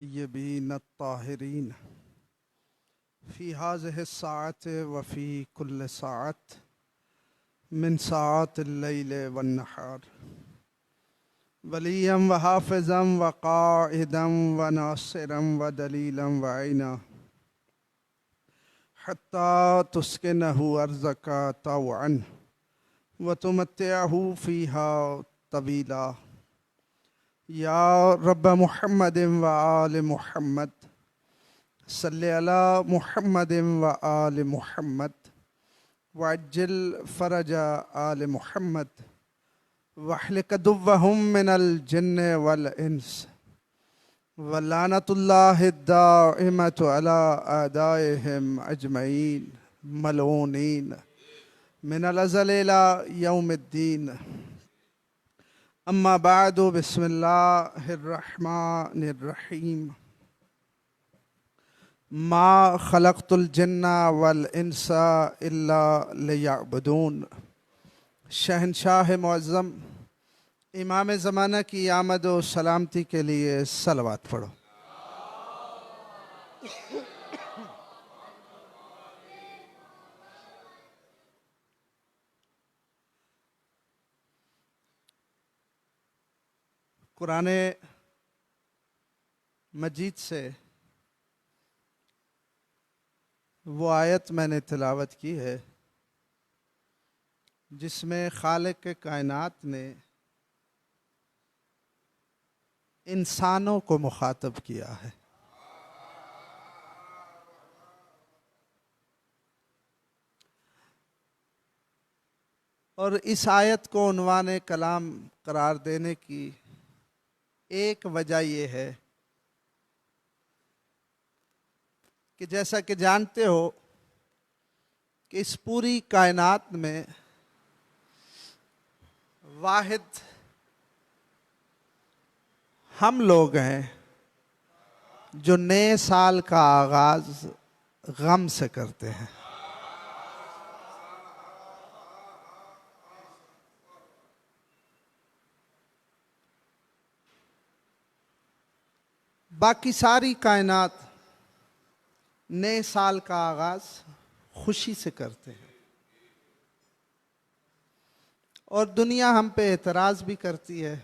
यबीन ताहिरीन फ़ी हाज़िहि स्साअत व फ़ी कुल्लि साअत मिन साअतिल लैल वन नहार वलिय्यम व हाफ़िज़म व क़ाइदम व नासिरम व दलीलम व ऐना हत्ता तुस्किनहु अर्ज़का तौअन व तुमत्तिअहु फ़ीहा तवीला या रब्ब मुहम्मदिन व आल मुहम्मद सल्लि अला मुहम्मदिन व आल मुहम्मद वअज्जिल फ़रज आल मुहम्मद वहलिक दुव्वहुम मिनल जिन्न वल इंस व लानतुल्लाहि दाइमतु अला आदाइहिम अजमईन मलऊनीन मिनल अज़ल इला यौमिद्दीन। अम्मा बादु बिस्मिल्लाहिर रहमानिर रहीम। मा खलक़तुल जिन्ना वल इंसा इल्ला लियअबुदून। शहनशाह मुअज़्ज़म इमाम ज़माना की आमद व सलामती के लिए सलवात पढ़ो। कुरान मजीद से वो आयत मैंने तिलावत की है जिसमें खालिक के कायनात ने इंसानों को मुखातब किया है। और इस आयत को उन्वाने कलाम करार देने की एक वजह ये है कि जैसा कि जानते हो कि इस पूरी कायनात में वाहिद हम लोग हैं जो नए साल का आगाज गम से करते हैं। बाकी सारी कायनात नए साल का आगाज खुशी से करते हैं और दुनिया हम पे एतराज़ भी करती है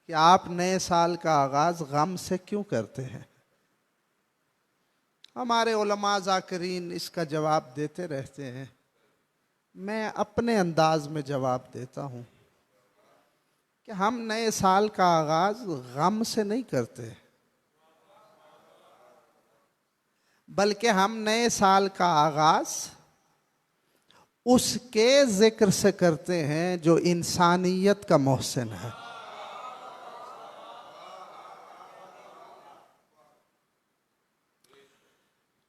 कि आप नए साल का आगाज गम से क्यों करते हैं। हमारे उलमा ज़ाकिरीन इसका जवाब देते रहते हैं। मैं अपने अंदाज में जवाब देता हूँ कि हम नए साल का आगाज गम से नहीं करते, बल्कि हम नए साल का आगाज उसके जिक्र से करते हैं जो इंसानियत का मोहसिन है।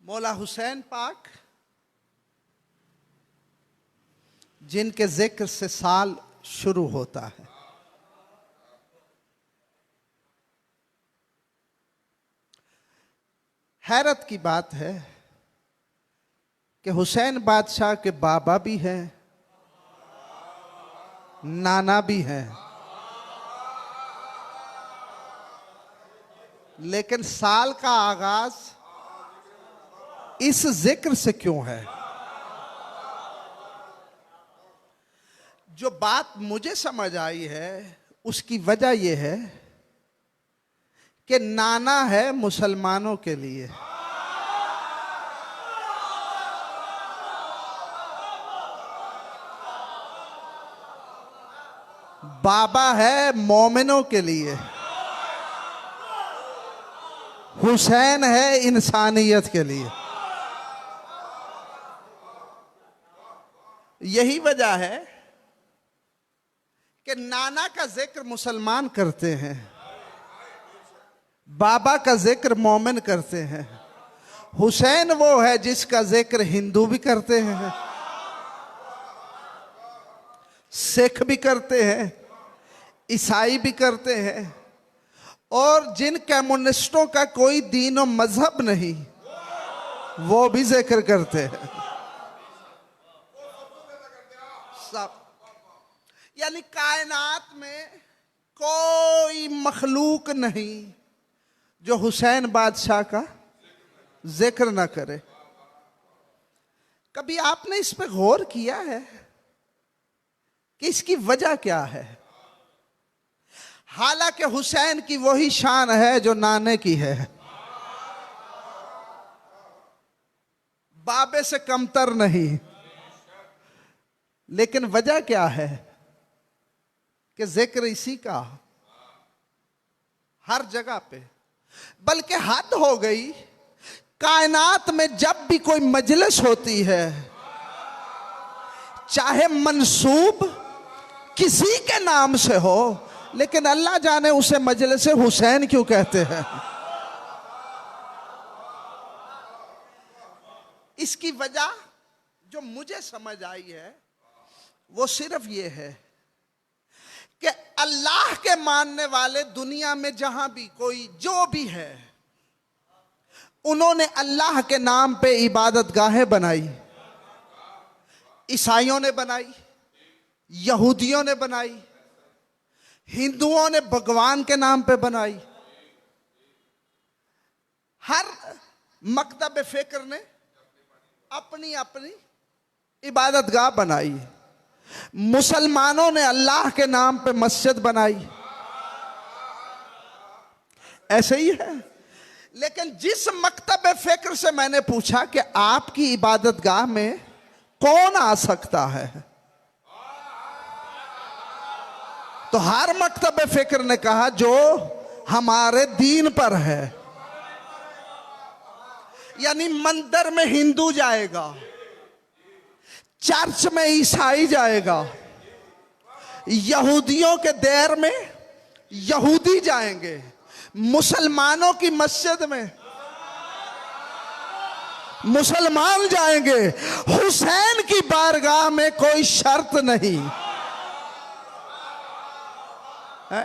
मौला हुसैन पाक जिनके जिक्र से साल शुरू होता है, हैरत की बात है कि हुसैन बादशाह के बाबा भी हैं, नाना भी हैं, लेकिन साल का आगाज इस जिक्र से क्यों है। जो बात मुझे समझ आई है उसकी वजह यह है कि नाना है मुसलमानों के लिए, बाबा है मोमिनों के लिए, हुसैन है इंसानियत के लिए। यही वजह है कि नाना का जिक्र मुसलमान करते हैं, बाबा का जिक्र मोमिन करते हैं। हुसैन वो है जिसका जिक्र हिंदू भी करते हैं, सिख भी करते हैं, ईसाई भी करते हैं, और जिन कम्युनिस्टों का कोई दीन और मजहब नहीं वो भी जिक्र करते हैं। सब यानी कायनात में कोई मखलूक नहीं जो हुसैन बादशाह का जिक्र ना करे। कभी आपने इस पे गौर किया है कि इसकी वजह क्या है? हालांकि हुसैन की वही शान है जो नाने की है, बाबे से कमतर नहीं, लेकिन वजह क्या है कि जिक्र इसी का हर जगह पे। बल्कि हद हो गई, कायनात में जब भी कोई मजलिस होती है, चाहे मंसूब किसी के नाम से हो, लेकिन अल्लाह जाने उसे मजलिस हुसैन क्यों कहते हैं। इसकी वजह जो मुझे समझ आई है वो सिर्फ ये है कि अल्लाह के मानने वाले दुनिया में जहां भी कोई जो भी है, उन्होंने अल्लाह के नाम पे इबादत गाहें बनाई। ईसाइयों ने बनाई, यहूदियों ने बनाई, हिंदुओं ने भगवान के नाम पे बनाई। हर मकतब फिक्र ने अपनी अपनी इबादत गाह बनाई। मुसलमानों ने अल्लाह के नाम पे मस्जिद बनाई, ऐसे ही है। लेकिन जिस मकतब फिक्र से मैंने पूछा कि आपकी इबादत गाह में कौन आ सकता है, तो हर मकतब फिक्र ने कहा जो हमारे दीन पर है। यानी मंदिर में हिंदू जाएगा, चर्च में ईसाई जाएगा, यहूदियों के देर में यहूदी जाएंगे, मुसलमानों की मस्जिद में मुसलमान जाएंगे। हुसैन की बारगाह में कोई शर्त नहीं है,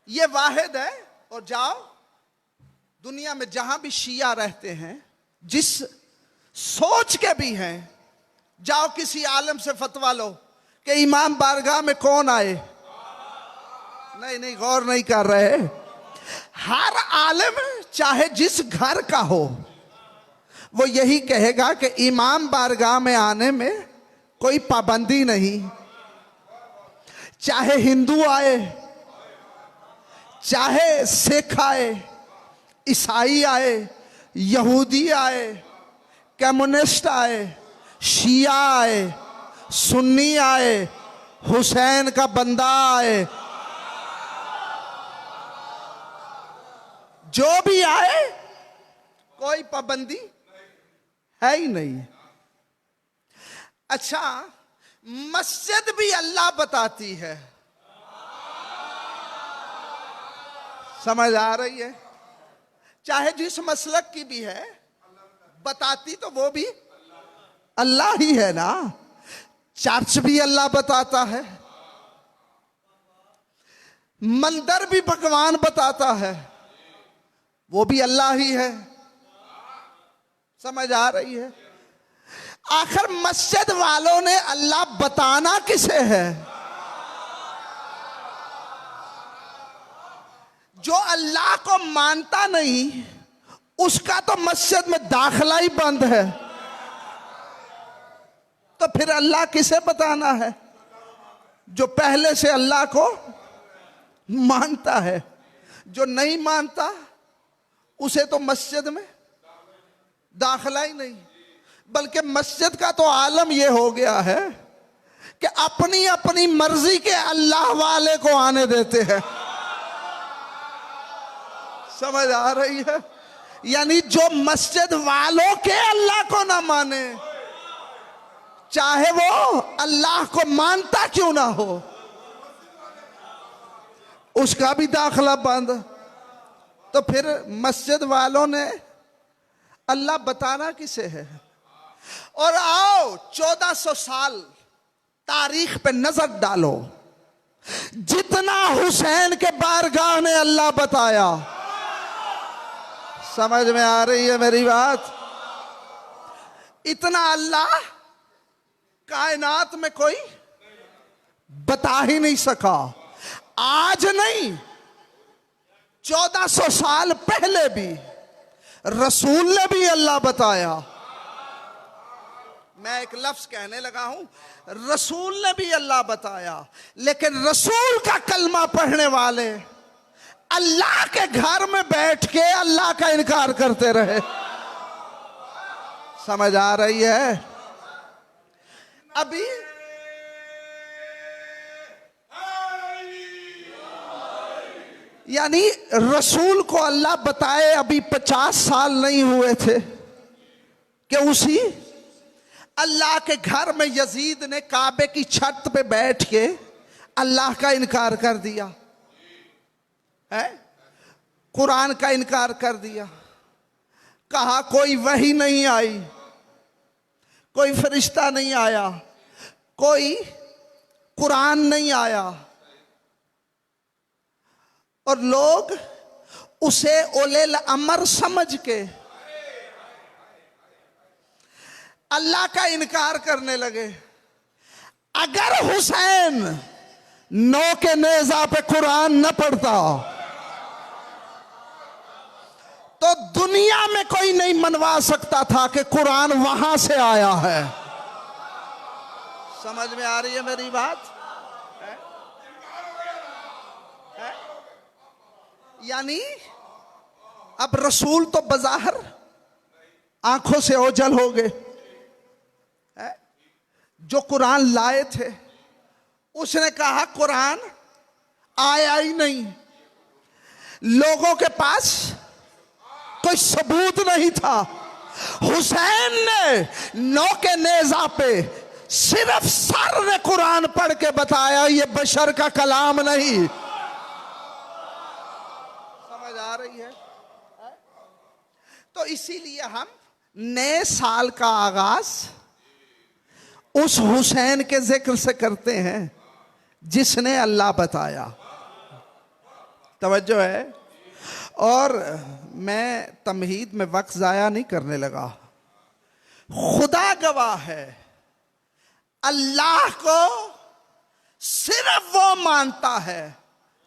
ये वाहिद है। और जाओ दुनिया में जहां भी शिया रहते हैं, जिस सोच के भी हैं, जाओ किसी आलम से फतवा लो कि इमाम बारगाह में कौन आए। नहीं, गौर नहीं कर रहे। हर आलिम चाहे जिस घर का हो, वो यही कहेगा कि इमाम बारगाह में आने में कोई पाबंदी नहीं। चाहे हिंदू आए, चाहे सिख आए, ईसाई आए, यहूदी आए, कम्युनिस्ट आए, शिया आए, सुन्नी आए, हुसैन का बंदा आए, जो भी आए, कोई पाबंदी है ही नहीं। अच्छा, मस्जिद भी अल्लाह बताती है, समझ आ रही है? चाहे जिस मसलक की भी है, बताती तो वो भी अल्लाह ही है ना। चर्च भी अल्लाह बताता है, मंदिर भी भगवान बताता है, वो भी अल्लाह ही है। समझ आ रही है? आखिर मस्जिद वालों ने अल्लाह बताना किसे है? जो अल्लाह को मानता नहीं, उसका तो मस्जिद में दाखिला ही बंद है, तो फिर अल्लाह किसे बताना है? जो पहले से अल्लाह को मानता है। जो नहीं मानता उसे तो मस्जिद में दाखिला ही नहीं। बल्कि मस्जिद का तो आलम यह हो गया है कि अपनी अपनी मर्जी के अल्लाह वाले को आने देते हैं। समझ आ रही है? यानी जो मस्जिद वालों के अल्लाह को ना माने, चाहे वो अल्लाह को मानता क्यों ना हो, उसका भी दाखिला बंद। तो फिर मस्जिद वालों ने अल्लाह बताना किसे है? और आओ 1400 साल तारीख पे नजर डालो, जितना हुसैन के बारगाह ने अल्लाह बताया। समझ में आ रही है मेरी बात? इतना अल्लाह कायनात में कोई बता ही नहीं सका। आज नहीं, 1400 साल पहले भी रसूल ने भी अल्लाह बताया। मैं एक लफ्ज कहने लगा हूं, रसूल ने भी अल्लाह बताया, लेकिन रसूल का कलमा पढ़ने वाले अल्लाह के घर में बैठ के अल्लाह का इनकार करते रहे। समझ आ रही है? अभी यानी रसूल को अल्लाह बताए अभी 50 साल नहीं हुए थे कि उसी अल्लाह के घर में यजीद ने काबे की छत पे बैठ के अल्लाह का इनकार कर दिया है, कुरान का इनकार कर दिया। कहा कोई वही नहीं आई, कोई फरिश्ता नहीं आया, कोई कुरान नहीं आया, और लोग उसे ओलेल अमर समझ के अल्लाह का इनकार करने लगे। अगर हुसैन नौ के नेजा पे कुरान न पढ़ता तो दुनिया में कोई नहीं मनवा सकता था कि कुरान वहां से आया है। समझ में आ रही है मेरी बात? है? यानी अब रसूल तो बज़ाहिर आंखों से ओझल हो गए। जो कुरान लाए थे उसने कहा कुरान आया ही नहीं, लोगों के पास कोई सबूत नहीं था। हुसैन ने नौ के नेजा पे सिर्फ सर ने कुरान पढ़ के बताया ये बशर का कलाम नहीं। समझ आ रही है? तो इसीलिए हम नए साल का आगाज उस हुसैन के जिक्र से करते हैं जिसने अल्लाह बताया। तवज्जो है? और मैं तमहीद में वक्त जाया नहीं करने लगा। खुदा गवाह है, अल्लाह को सिर्फ वो मानता है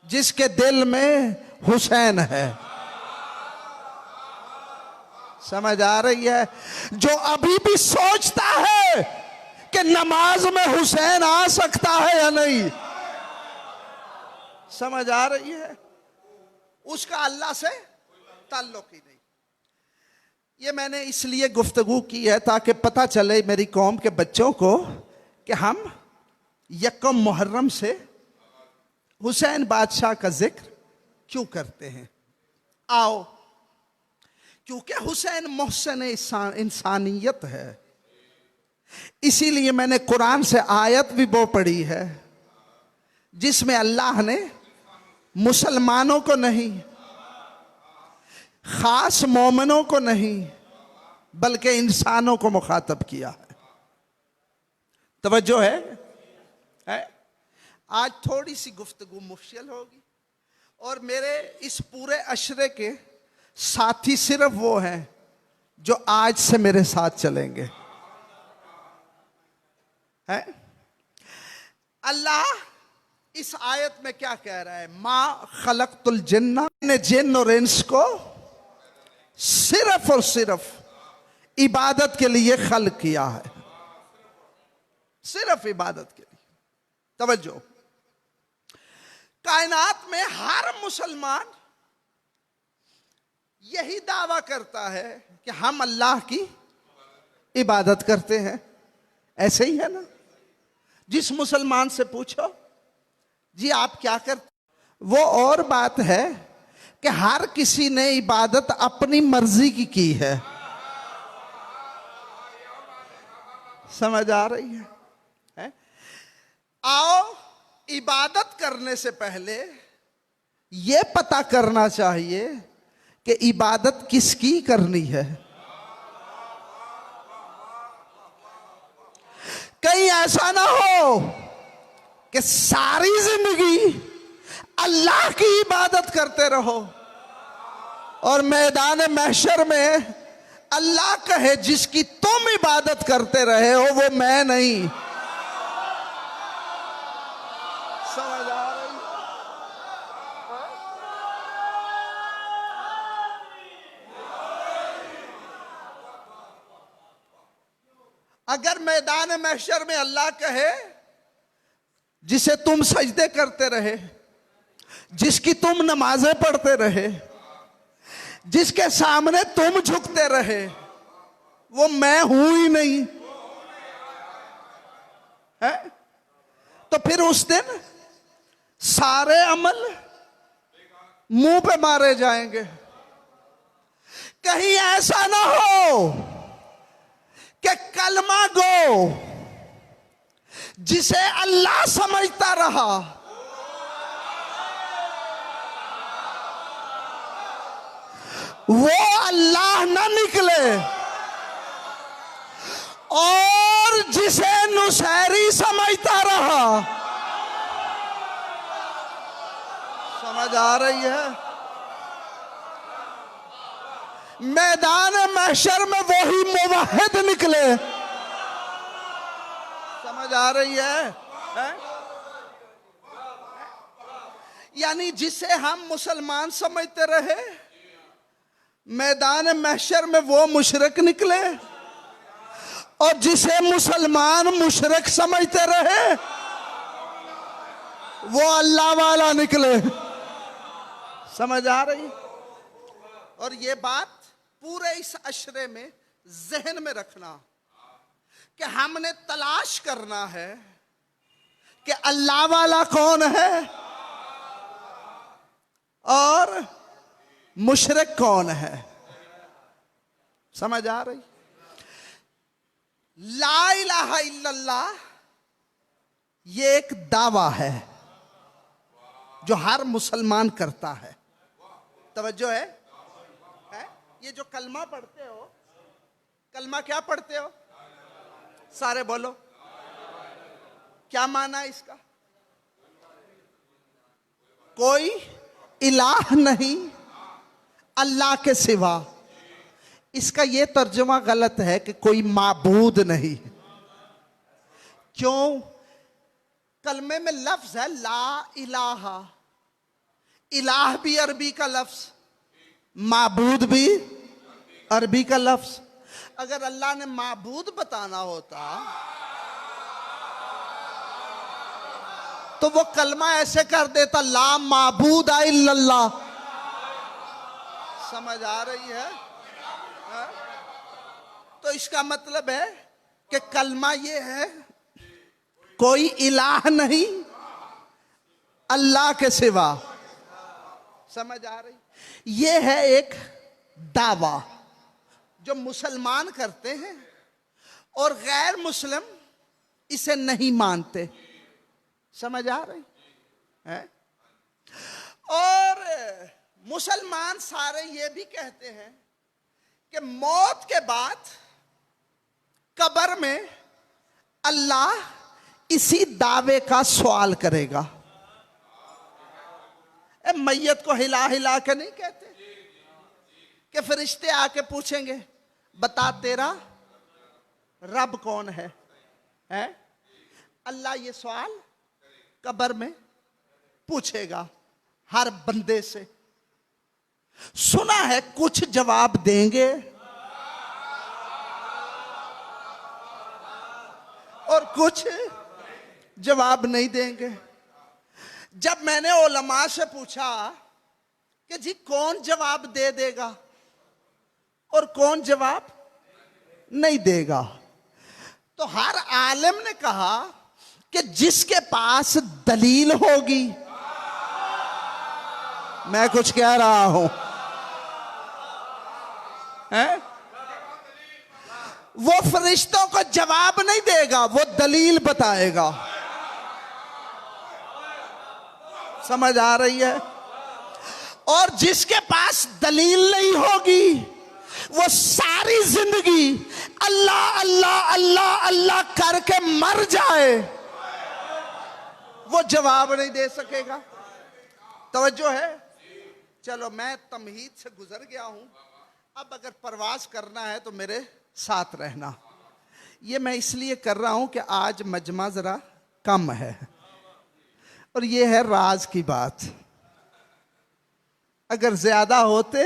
जिसके दिल में हुसैन है। समझ आ रही है? जो अभी भी सोचता है कि नमाज में हुसैन आ सकता है या नहीं, समझ आ रही है, उसका अल्लाह से ताल्लुक ही नहीं। ये मैंने इसलिए गुफ्तगू की है ताकि पता चले मेरी कौम के बच्चों को कि हम यकम मुहर्रम से हुसैन बादशाह का जिक्र क्यों करते हैं। आओ, क्योंकि हुसैन मोहसिन इंसानियत है। इसीलिए मैंने कुरान से आयत भी वो पढ़ी है जिसमें अल्लाह ने मुसलमानों को नहीं, खास मोमिनों को नहीं, बल्कि इंसानों को मुखातब किया है। तवज्जो है? आज थोड़ी सी गुफ्तगू मुफ्शल होगी और मेरे इस पूरे अशरे के साथी सिर्फ वो हैं जो आज से मेरे साथ चलेंगे। है? अल्लाह इस आयत में क्या कह रहा है? मा खलक़तुल जिन्ना, ने जिन और इंस को सिर्फ और सिर्फ इबादत के लिए खल्क किया है, सिर्फ इबादत के लिए। तवज्जो, कायनात में हर मुसलमान यही दावा करता है कि हम अल्लाह की इबादत करते हैं। ऐसे ही है ना? जिस मुसलमान से पूछो जी आप क्या करते, वो और बात है कि हर किसी ने इबादत अपनी मर्जी की है। समझ आ रही है? आओ, इबादत करने से पहले यह पता करना चाहिए कि इबादत किसकी करनी है। कहीं ऐसा ना हो कि सारी जिंदगी अल्लाह की इबादत करते रहो और मैदान महशर में अल्लाह कहे जिसकी तुम इबादत करते रहे हो वो मैं नहीं। समझ आ रही? अगर मैदान महशर में अल्लाह कहे जिसे तुम सजदे करते रहे, जिसकी तुम नमाजें पढ़ते रहे, जिसके सामने तुम झुकते रहे, वो मैं हूं ही नहीं है, तो फिर उस दिन सारे अमल मुंह पे मारे जाएंगे। कहीं ऐसा ना हो कि कलमा गो जिसे अल्लाह समझता रहा, वो अल्लाह ना निकले, और जिसे नुसैरी समझता रहा। समझ आ रही है? मैदान महशर में वही मुवहिद निकले। समझ आ रही है? यानी जिसे हम मुसलमान समझते रहे, मैदान महशर में वो मुशरिक निकले, और जिसे मुसलमान मुशरिक समझते रहे, वो अल्लाह वाला निकले। समझ आ रही? और ये बात पूरे इस अशरे में जहन में रखना कि हमने तलाश करना है कि अल्लाह वाला कौन है और मुशरिक कौन है। समझ आ रही? ला इलाहा इल्लल्लाह ये एक दावा है जो हर मुसलमान करता है। तवज्जो है? ये जो कलमा पढ़ते हो, कलमा क्या पढ़ते हो? सारे बोलो, क्या माना है इसका? कोई इलाह नहीं अल्लाह के सिवा। इसका यह तर्जुमा गलत है कि कोई माबूद नहीं। क्यों? कलमे में लफ्ज है ला इलाहा, इलाह भी अरबी का लफ्ज, माबूद भी अरबी का लफ्ज। अगर अल्लाह ने माबूद बताना होता तो वो कलमा ऐसे कर देता, ला माबूद इल्लल्लाह। समझ आ रही है? तो इसका मतलब है कि कलमा ये है कोई इलाह नहीं अल्लाह के सिवा। समझ आ रही? ये है एक दावा जो मुसलमान करते हैं और गैर मुस्लिम इसे नहीं मानते। समझ आ रही है? और मुसलमान सारे ये भी कहते हैं कि मौत के बाद कब्र में अल्लाह इसी दावे का सवाल करेगा। मैयत को हिला हिला के नहीं कहते कि फरिश्ते आके पूछेंगे बता तेरा रब कौन है? अल्लाह ये सवाल कब्र में पूछेगा हर बंदे से। सुना है कुछ जवाब देंगे और कुछ जवाब नहीं देंगे। जब मैंने उलमा से पूछा कि जी कौन जवाब दे देगा और कौन जवाब नहीं देगा, तो हर आलिम ने कहा कि जिसके पास दलील होगी। मैं कुछ कह रहा हूं, हैं? वो फरिश्तों को जवाब नहीं देगा, वो दलील बताएगा। समझ आ रही है? और जिसके पास दलील नहीं होगी वो सारी जिंदगी अल्लाह अल्लाह अल्लाह अल्लाह करके मर जाए, वो जवाब नहीं दे सकेगा। तवज्जो है? चलो मैं तमहीद से गुजर गया हूं, अब अगर परवाज करना है तो मेरे साथ रहना। ये मैं इसलिए कर रहा हूं कि आज मजमा जरा कम है और ये है राज की बात। अगर ज्यादा होते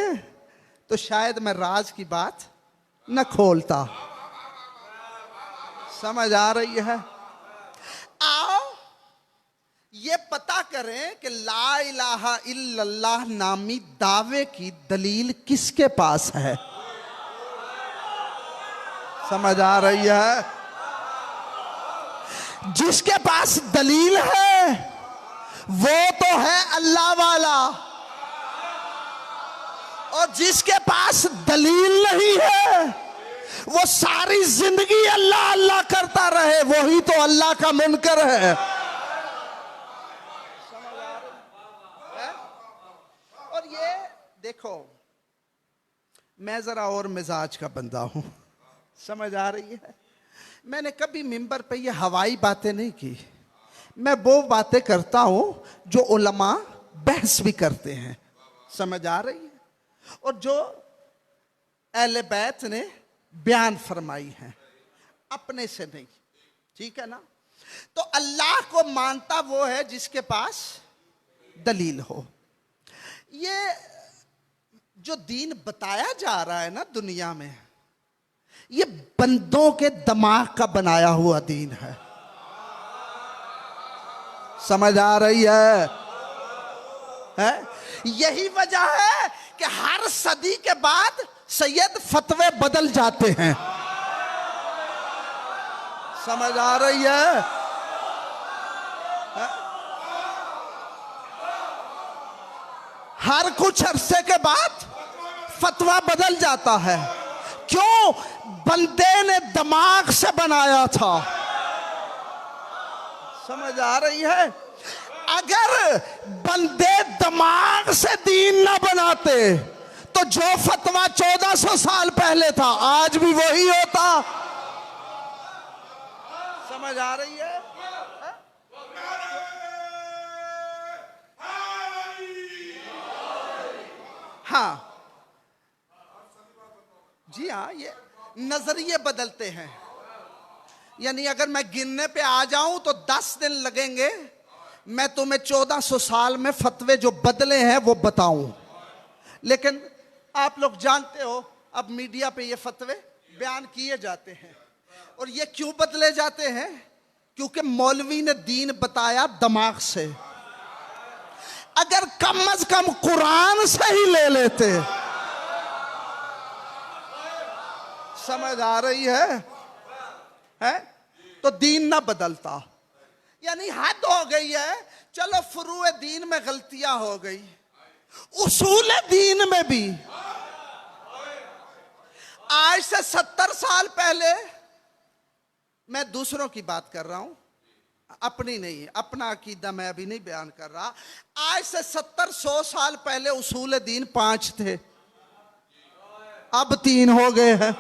तो शायद मैं राज की बात न खोलता। समझ आ रही है? आओ ये पता करें कि ला इलाहा इल्लल्लाह नामी दावे की दलील किसके पास है। समझ आ रही है? जिसके पास दलील है वो तो है अल्लाह वाला, और जिसके पास दलील नहीं है वो सारी जिंदगी अल्लाह अल्लाह करता रहे, वही तो अल्लाह का मुनकर है। और ये देखो, मैं जरा और मिजाज का बंदा हूं, समझ आ रही है? मैंने कभी मिंबर पे ये हवाई बातें नहीं की। मैं वो बातें करता हूं जो उलमा बहस भी करते हैं, समझ आ रही है, और जो अहले बैत ने बयान फरमाई है, अपने से नहीं, ठीक है ना? तो अल्लाह को मानता वो है जिसके पास दलील हो। ये जो दीन बताया जा रहा है ना दुनिया में, ये बंदों के दिमाग का बनाया हुआ दीन है। समझ आ रही है? यही वजह है कि हर सदी के बाद सैयद फतवे बदल जाते हैं। समझ आ रही है? हर कुछ अरसे के बाद फतवा बदल जाता है। क्यों? बंदे ने दिमाग से बनाया था। समझ आ रही है? अगर बंदे दिमाग से दीन ना बनाते तो जो फतवा 1400 साल पहले था आज भी वही होता। समझ आ रही है? हाँ जी हाँ, ये नजरिए बदलते हैं। यानी अगर मैं गिनने पे आ जाऊं तो 10 दिन लगेंगे, मैं तुम्हें 1400 साल में फतवे जो बदले हैं वो बताऊं। लेकिन आप लोग जानते हो अब मीडिया पे ये फतवे बयान किए जाते हैं, और ये क्यों बदले जाते हैं? क्योंकि मौलवी ने दीन बताया दिमाग से। अगर कम अज कम कुरान से ही ले लेते, समझ आ रही है? तो दीन ना बदलता। यानी हद हो गई है। चलो फुरूए दीन में गलतियां हो गई, उसूल दीन में भी। आज से 70 साल पहले, मैं दूसरों की बात कर रहा हूं, अपनी नहीं, अपना अकीदा मैं अभी नहीं बयान कर रहा। आज से 70-100 साल पहले उसूल दीन 5 थे, अब 3 हो गए हैं।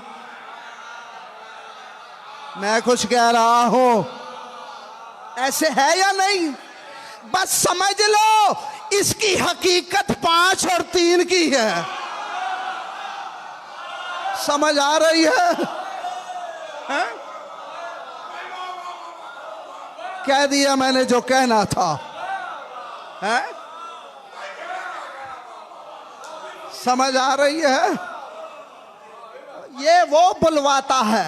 मैं कुछ कह रहा हूं, ऐसे है या नहीं? बस समझ लो इसकी हकीकत 5 और 3 की है। समझ आ रही है? कह दिया मैंने जो कहना था, है? समझ आ रही है? ये वो बुलवाता है,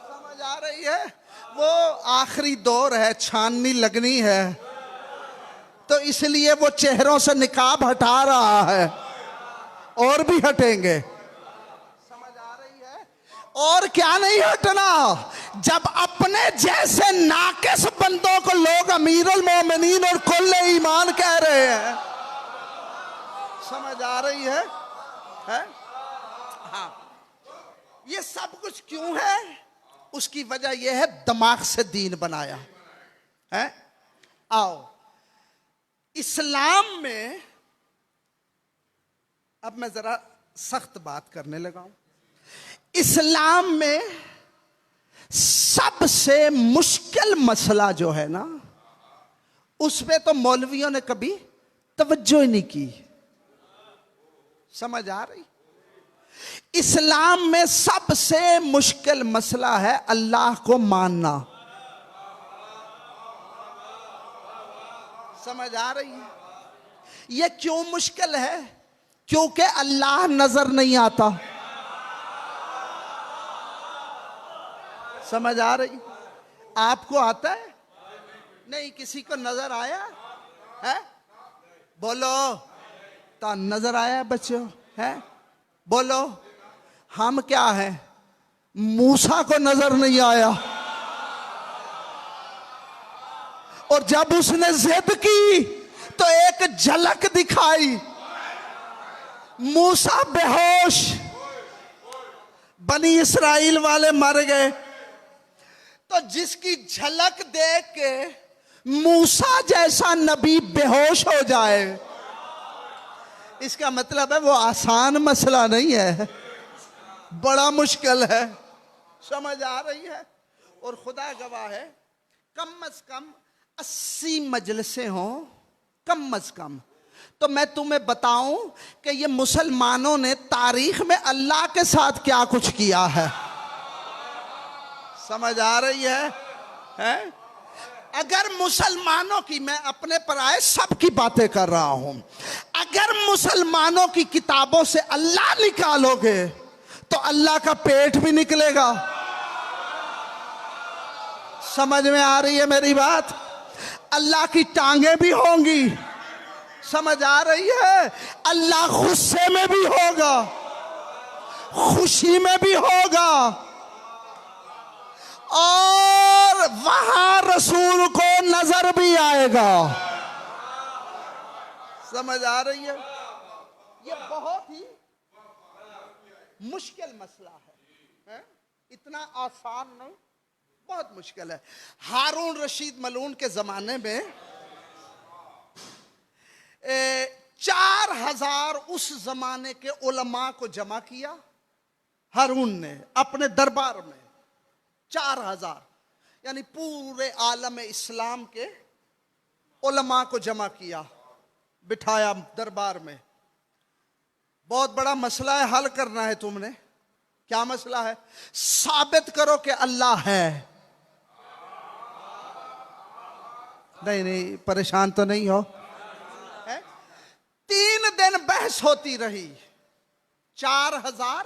समझ आ रही है? वो आखिरी दौर है, छाननी लगनी है, तो इसलिए वो चेहरों से निकाब हटा रहा है, और भी हटेंगे। समझ आ रही है? और क्या नहीं हटना? जब अपने जैसे नाकिस बंदों को लोग अमीरुल मोमिनीन और कुल्ले ईमान कह रहे हैं। समझ आ रही है? हाँ, ये सब कुछ क्यों है? उसकी वजह यह है दिमाग से दीन बनाया है। आओ इस्लाम में, अब मैं जरा सख्त बात करने लगा हूं। इस्लाम में सबसे मुश्किल मसला जो है ना, उस पे तो मौलवियों ने कभी तवज्जो ही नहीं की। समझ आ रही? इस्लाम में सबसे मुश्किल मसला है अल्लाह को मानना। समझ आ रही है? यह क्यों मुश्किल है? क्योंकि अल्लाह नजर नहीं आता। समझ आ रही? आपको आता है? नहीं, किसी को नजर आया है? बोलो। तो नजर आया बच्चों? है? बोलो। हम क्या है? मूसा को नजर नहीं आया, और जब उसने जिद की तो एक झलक दिखाई, मूसा बेहोश, बनी इसराइल वाले मर गए। तो जिसकी झलक देख के मूसा जैसा नबी बेहोश हो जाए, इसका मतलब है वो आसान मसला नहीं है, बड़ा मुश्किल है। समझ आ रही है? और खुदा गवाह है, कम अज कम 80 मजलिसें हों, कम अज कम, तो मैं तुम्हें बताऊं कि ये मुसलमानों ने तारीख में अल्लाह के साथ क्या कुछ किया है। समझ आ रही है? अगर मुसलमानों की, मैं अपने पर आए सबकी बातें कर रहा हूं, अगर मुसलमानों की किताबों से अल्लाह निकालोगे तो अल्लाह का पेट भी निकलेगा। समझ में आ रही है मेरी बात? अल्लाह की टांगे भी होंगी। समझ आ रही है? अल्लाह गुस्से में भी होगा, खुशी में भी होगा, और वहां रसूल को नजर भी आएगा। समझ आ रही है? ये बहुत ही मुश्किल मसला है? इतना आसान नहीं, बहुत मुश्किल है। हारून रशीद मलून के जमाने में 4000 उस जमाने के उलमा को जमा किया हारून ने अपने दरबार में। 4000 यानी पूरे आलम इस्लाम के उलमा को जमा किया, बिठाया दरबार में। बहुत बड़ा मसला है, हल करना है तुमने। क्या मसला है? साबित करो कि अल्लाह है। नहीं नहीं, परेशान तो नहीं हो? 3 दिन बहस होती रही, 4000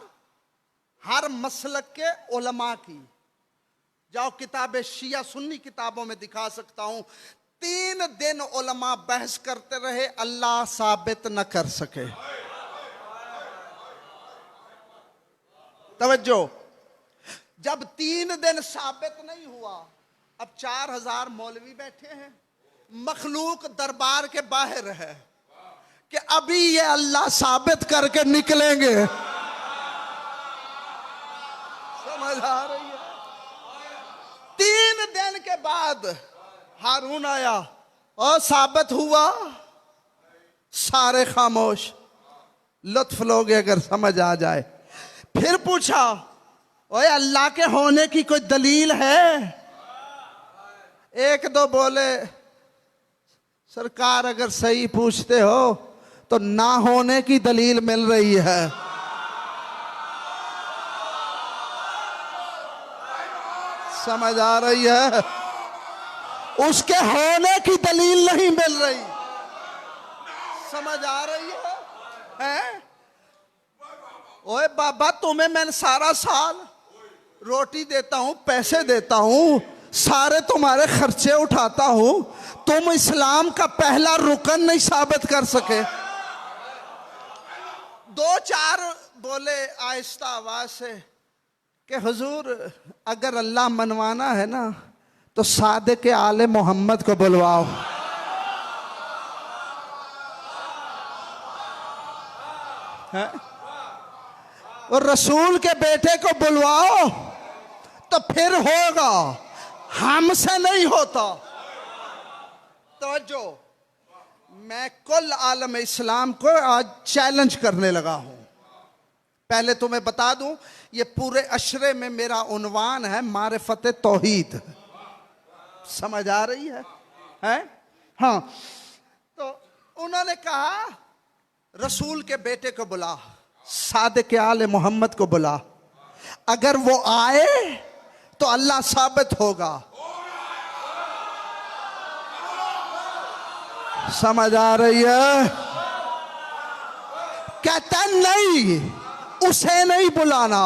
हर मसलक के उलमा की। जाओ किताबें, शिया सुन्नी किताबों में दिखा सकता हूं। 3 दिन उलमा बहस करते रहे, अल्लाह साबित न कर सके। तवज्जो। जब 3 दिन साबित नहीं हुआ, अब 4000 मौलवी बैठे हैं, मखलूक दरबार के बाहर है कि अभी ये अल्लाह साबित करके निकलेंगे। समझ आ रही है? 3 दिन के बाद हारून आया और साबित हुआ, सारे खामोश। लुत्फ लोगे अगर समझ आ जाए। फिर पूछा, ओए अल्लाह के होने की कोई दलील है? 1-2 बोले, सरकार अगर सही पूछते हो तो ना होने की दलील मिल रही है। समझ आ रही है? उसके होने की दलील नहीं मिल रही। समझ आ रही है? ओए बाबा, तुम्हें मैं सारा साल रोटी देता हूं, पैसे देता हूं, सारे तुम्हारे खर्चे उठाता हूं, तुम इस्लाम का पहला रुकन नहीं साबित कर सके। 2-4 बोले आहिस्ता आवाज से कि हुजूर अगर अल्लाह मनवाना है ना तो सादे के आले मोहम्मद को बुलवाओ। है? और रसूल के बेटे को बुलवाओ तो फिर होगा, हमसे नहीं होता। तो जो मैं कुल आलम इस्लाम को आज चैलेंज करने लगा हूं। पहले तो मैं बता दूं, ये पूरे अशरे में मेरा उन्वान है मारिफत तौहीद। समझ आ रही है? हाँ। तो उन्होंने कहा रसूल के बेटे को बुला, सादिक आले मोहम्मद को बुला, अगर वो आए तो अल्लाह साबित होगा। समझ आ रही है? कहता नहीं, उसे नहीं बुलाना।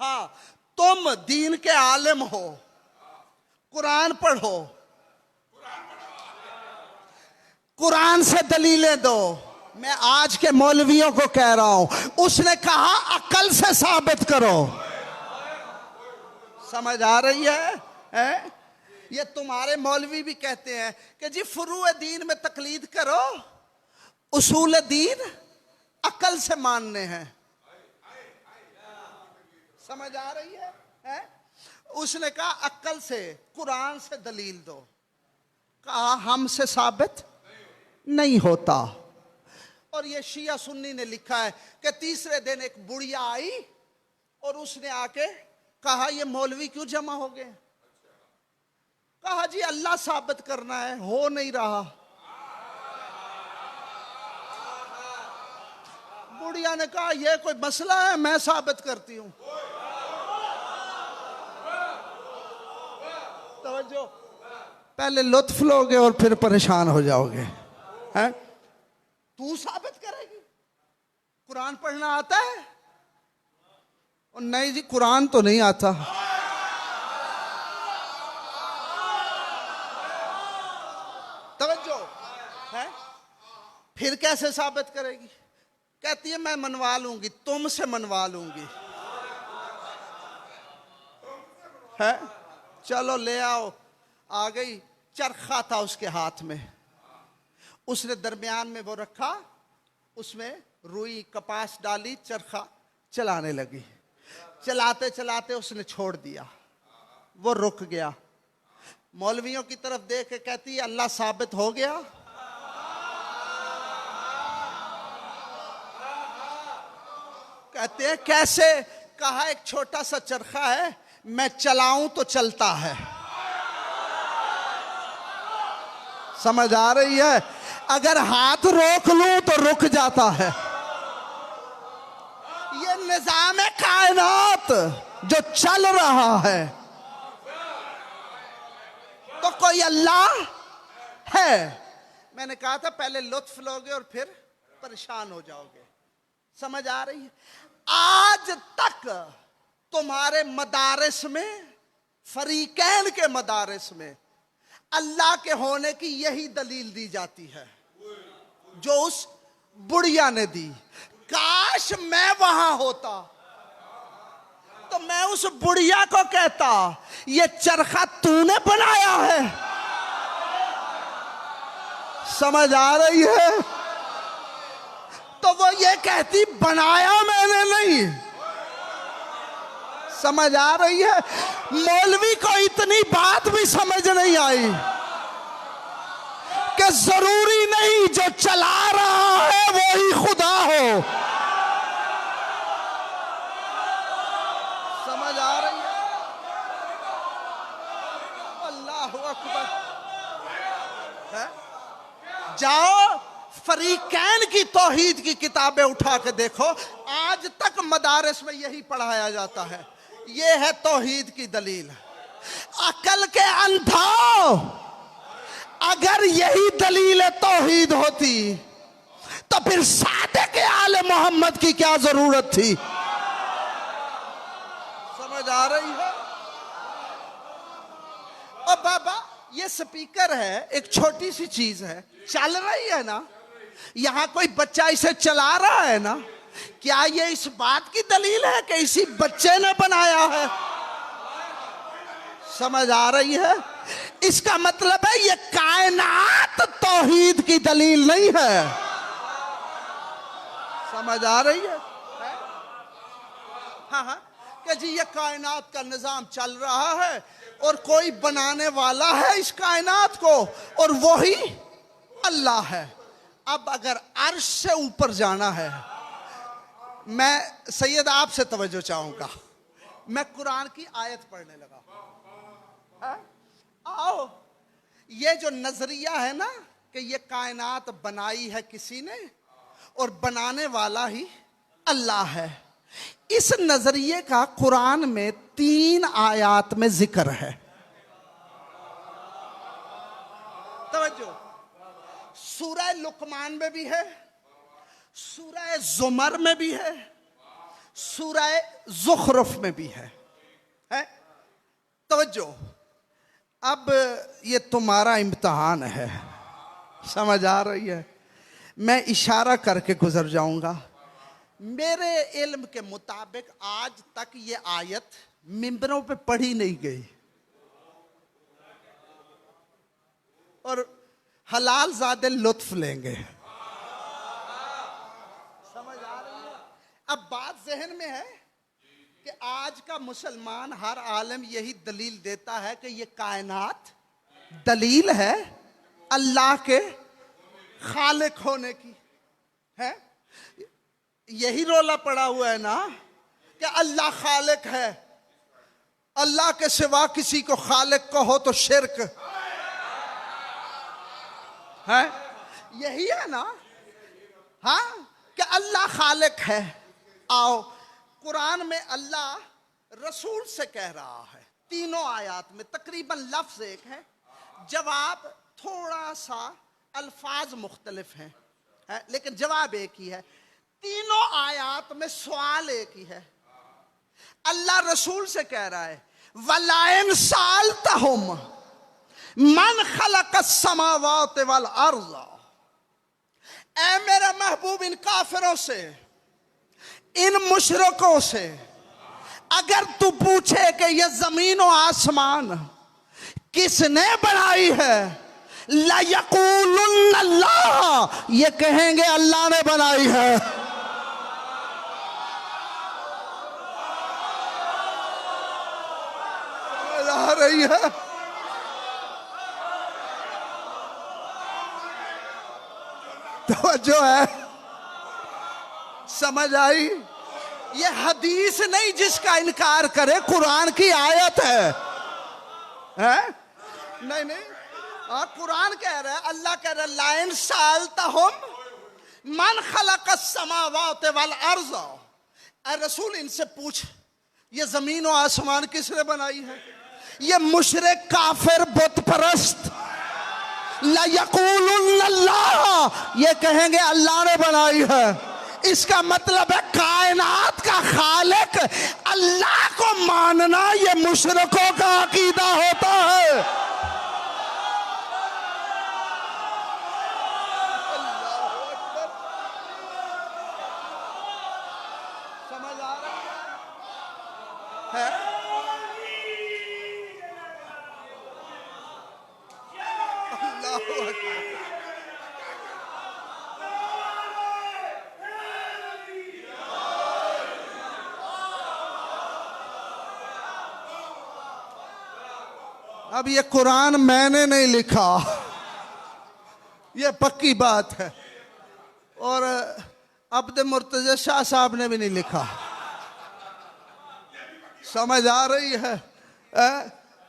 हाँ, तुम दीन के आलिम हो, कुरान पढ़ो, कुरान से दलीलें दो। मैं आज के मौलवियों को कह रहा हूं, उसने कहा अकल से साबित करो। समझ आ रही है? ये तुम्हारे मौलवी भी कहते हैं कि जी फुरूए दीन में तकलीद करो, उसूल दीन अकल से मानने हैं। समझ आ रही है? उसने कहा अकल से, कुरान से दलील दो। कहा हमसे साबित नहीं होता। और ये शिया सुन्नी ने लिखा है कि तीसरे दिन एक बुढ़िया आई और उसने आके कहा ये मौलवी क्यों जमा हो गए? कहा जी अल्लाह साबित करना है, हो नहीं रहा। बुढ़िया ने कहा ये कोई मसला है, मैं साबित करती हूं। तवज्जो, पहले लुत्फ लोगे और फिर परेशान हो जाओगे। हैं? तू साबित करेगी? कुरान पढ़ना आता है? और नहीं जी कुरान तो नहीं आता। तवज्जो है? फिर कैसे साबित करेगी? कहती है मैं मनवा लूंगी, तुमसे मनवा लूंगी। है? चलो ले आओ। आ गई, चरखा था उसके हाथ में, उसने दरमियान में वो रखा, उसमें रुई कपास डाली, चरखा चलाने लगी। चलाते चलाते उसने छोड़ दिया, वो रुक गया। मौलवियों की तरफ देख के कहती है अल्लाह साबित हो गया। कहते हैं कैसे? कहा एक छोटा सा चरखा है, मैं चलाऊं तो चलता है। समझ आ रही है? अगर हाथ रोक लूं तो रुक जाता है। ये निजाम कायनात जो चल रहा है, तो कोई अल्लाह है? मैंने कहा था पहले लुत्फ लोगे और फिर परेशान हो जाओगे। समझ आ रही है? आज तक तुम्हारे मदारिस में, फरीकैन के मदारिस में अल्लाह के होने की यही दलील दी जाती है जो उस बुढ़िया ने दी। काश मैं वहां होता तो मैं उस बुढ़िया को कहता ये चरखा तूने बनाया है। समझ आ रही है? तो वो ये कहती बनाया मैंने नहीं। समझ आ रही है? मौलवी को इतनी बात भी समझ नहीं आई कि जरूरी नहीं जो चला रहा है वो ही खुदा हो। समझ आ रही है? अल्लाहु अकबर। है? जाओ फरीकैन की तौहीद की किताबें उठा के देखो, आज तक मदारिस में यही पढ़ाया जाता है। ये है तौहीद की दलील। अकल के अंधों, अगर यही दलील तौहीद होती तो फिर सादिक आले मोहम्मद की क्या जरूरत थी? समझ आ रही है? और बाबा ये स्पीकर है, एक छोटी सी चीज है, चल रही है ना, यहां कोई बच्चा इसे चला रहा है ना, क्या ये इस बात की दलील है कि इसी बच्चे ने बनाया है? समझ आ रही है? इसका मतलब है ये कायनात तौहीद की दलील नहीं है। समझ आ रही है? हाँ हाँ, कि जी ये कायनात का निजाम चल रहा है और कोई बनाने वाला है इस कायनात को और वही अल्लाह है। अब अगर अर्श से ऊपर जाना है, मैं सैयद आपसे तवज्जो चाहूंगा, मैं कुरान की आयत पढ़ने लगा। आओ, ये जो नजरिया है ना कि ये कायनात बनाई है किसी ने और बनाने वाला ही अल्लाह है, इस नजरिए का कुरान में 3 आयात में जिक्र है। तवज्जो, सूरह लुकमान में भी है, सूरह जुमर में भी है, सूरह ज़ुखरुफ में भी है। है। तवज्जो, अब ये तुम्हारा इम्तिहान है, समझ आ रही है? मैं इशारा करके गुजर जाऊंगा। मेरे इल्म के मुताबिक आज तक ये आयत मिंबरों पे पढ़ी नहीं गई, और हलाल ज़ादे लुत्फ लेंगे। समझ आ रही है? अब बात जहन में है कि आज का मुसलमान हर आलम यही दलील देता है कि ये कायनात दलील है अल्लाह के खालिक होने की, है। यही रोला पड़ा हुआ है ना कि अल्लाह खालिक है, अल्लाह के सिवा किसी को खालिक कहो तो शिरक है, यही है ना। हाँ, कि अल्लाह खालिक है। आओ, कुरान में अल्लाह रसूल से कह रहा है, तीनों आयत में तकरीबन लफ्ज एक है, जवाब थोड़ा सा अल्फाज मुख्तलिफ हैं, है, लेकिन जवाब एक ही है। तीनों आयत में सवाल एक ही है। अल्लाह रसूल से कह रहा है, वलाइन सालतहुम मन खलक़स समावात वल अर्ज़, ऐ मेरा महबूब इन काफिरों से, इन मुशरिकों से अगर तू पूछे कि ये जमीन और आसमान किसने बनाई है, ला यक़ूलुन्न अल्लाह, ये कहेंगे अल्लाह ने बनाई है। आ रही है? तवज्जो है, समझ आई? ये हदीस नहीं जिसका इनकार करे, कुरान की आयत है? नहीं नहीं, कुरान कह रहा है, अल्लाह कह रहा है, लाइन सालतहुम मन खलक़स समावात वल अर्ज़, ऐ रसूल इनसे पूछ ये जमीन और आसमान किसने बनाई है। ये मुशरिक काफिर बुत परस्त ला यक़ूलुन्न अल्लाह, ये कहेंगे अल्लाह ने बनाई है। इसका मतलब है कायनात का खालिक अल्लाह को मानना ये मुशरिकों का अकीदा होता है। समझ आ रहा है? अल्लाहू अकबर। अब ये कुरान मैंने नहीं लिखा, ये पक्की बात है, और अब्द मुर्तज़ा शाह साहब ने भी नहीं लिखा। समझ आ रही है?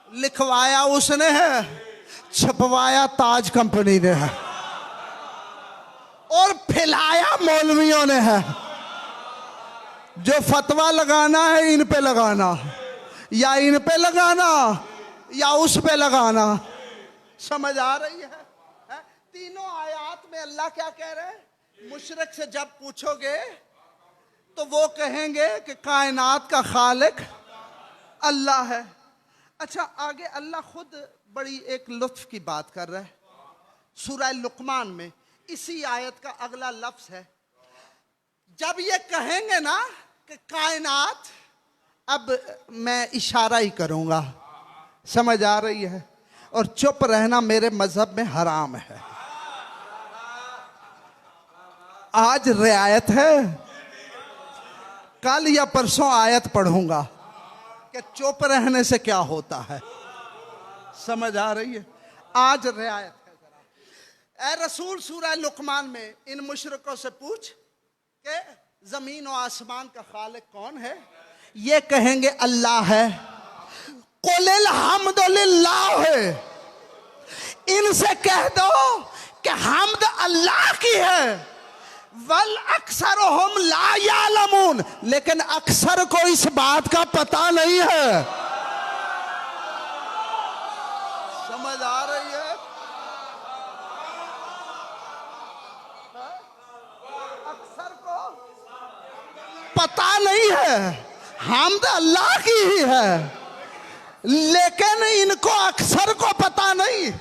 लिखवाया उसने है, छपवाया ताज कंपनी ने है, और फैलाया मौलवियों ने है। जो फतवा लगाना है इन पे लगाना, या इन पे लगाना या उस पे लगाना। समझ आ रही है? तीनों आयत में अल्लाह क्या कह रहे हैं? मुशरिक से जब पूछोगे तो वो कहेंगे कि कायनात का खालिक अल्लाह है। अच्छा, आगे अल्लाह खुद बड़ी एक लुत्फ की बात कर रहा है सूरह लुकमान में, इसी आयत का अगला लफ्ज है। जब ये कहेंगे ना कि कायनात, अब मैं इशारा ही करूंगा, समझ आ रही है? और चुप रहना मेरे मजहब में हराम है। आज रियायत है, कल या परसों आयत पढ़ूंगा कि चुप रहने से क्या होता है। समझ आ रही है? आज रियायत है। जरा ऐ रसूल, सूरह लुकमान में इन मुशरिकों से पूछ कि जमीन और आसमान का खालिक कौन है। ये कहेंगे अल्लाह है। कुलिल हम्दुलिल्लाह है, इनसे कह दो कि हम्द अल्लाह की है। वल अक्सरुहुम ला यालमून, लेकिन अक्सर को इस बात का पता नहीं है। समझ आ रही है? अक्सर को पता नहीं है, हम्द अल्लाह की ही है। लेकिन इनको अक्सर को पता नहीं।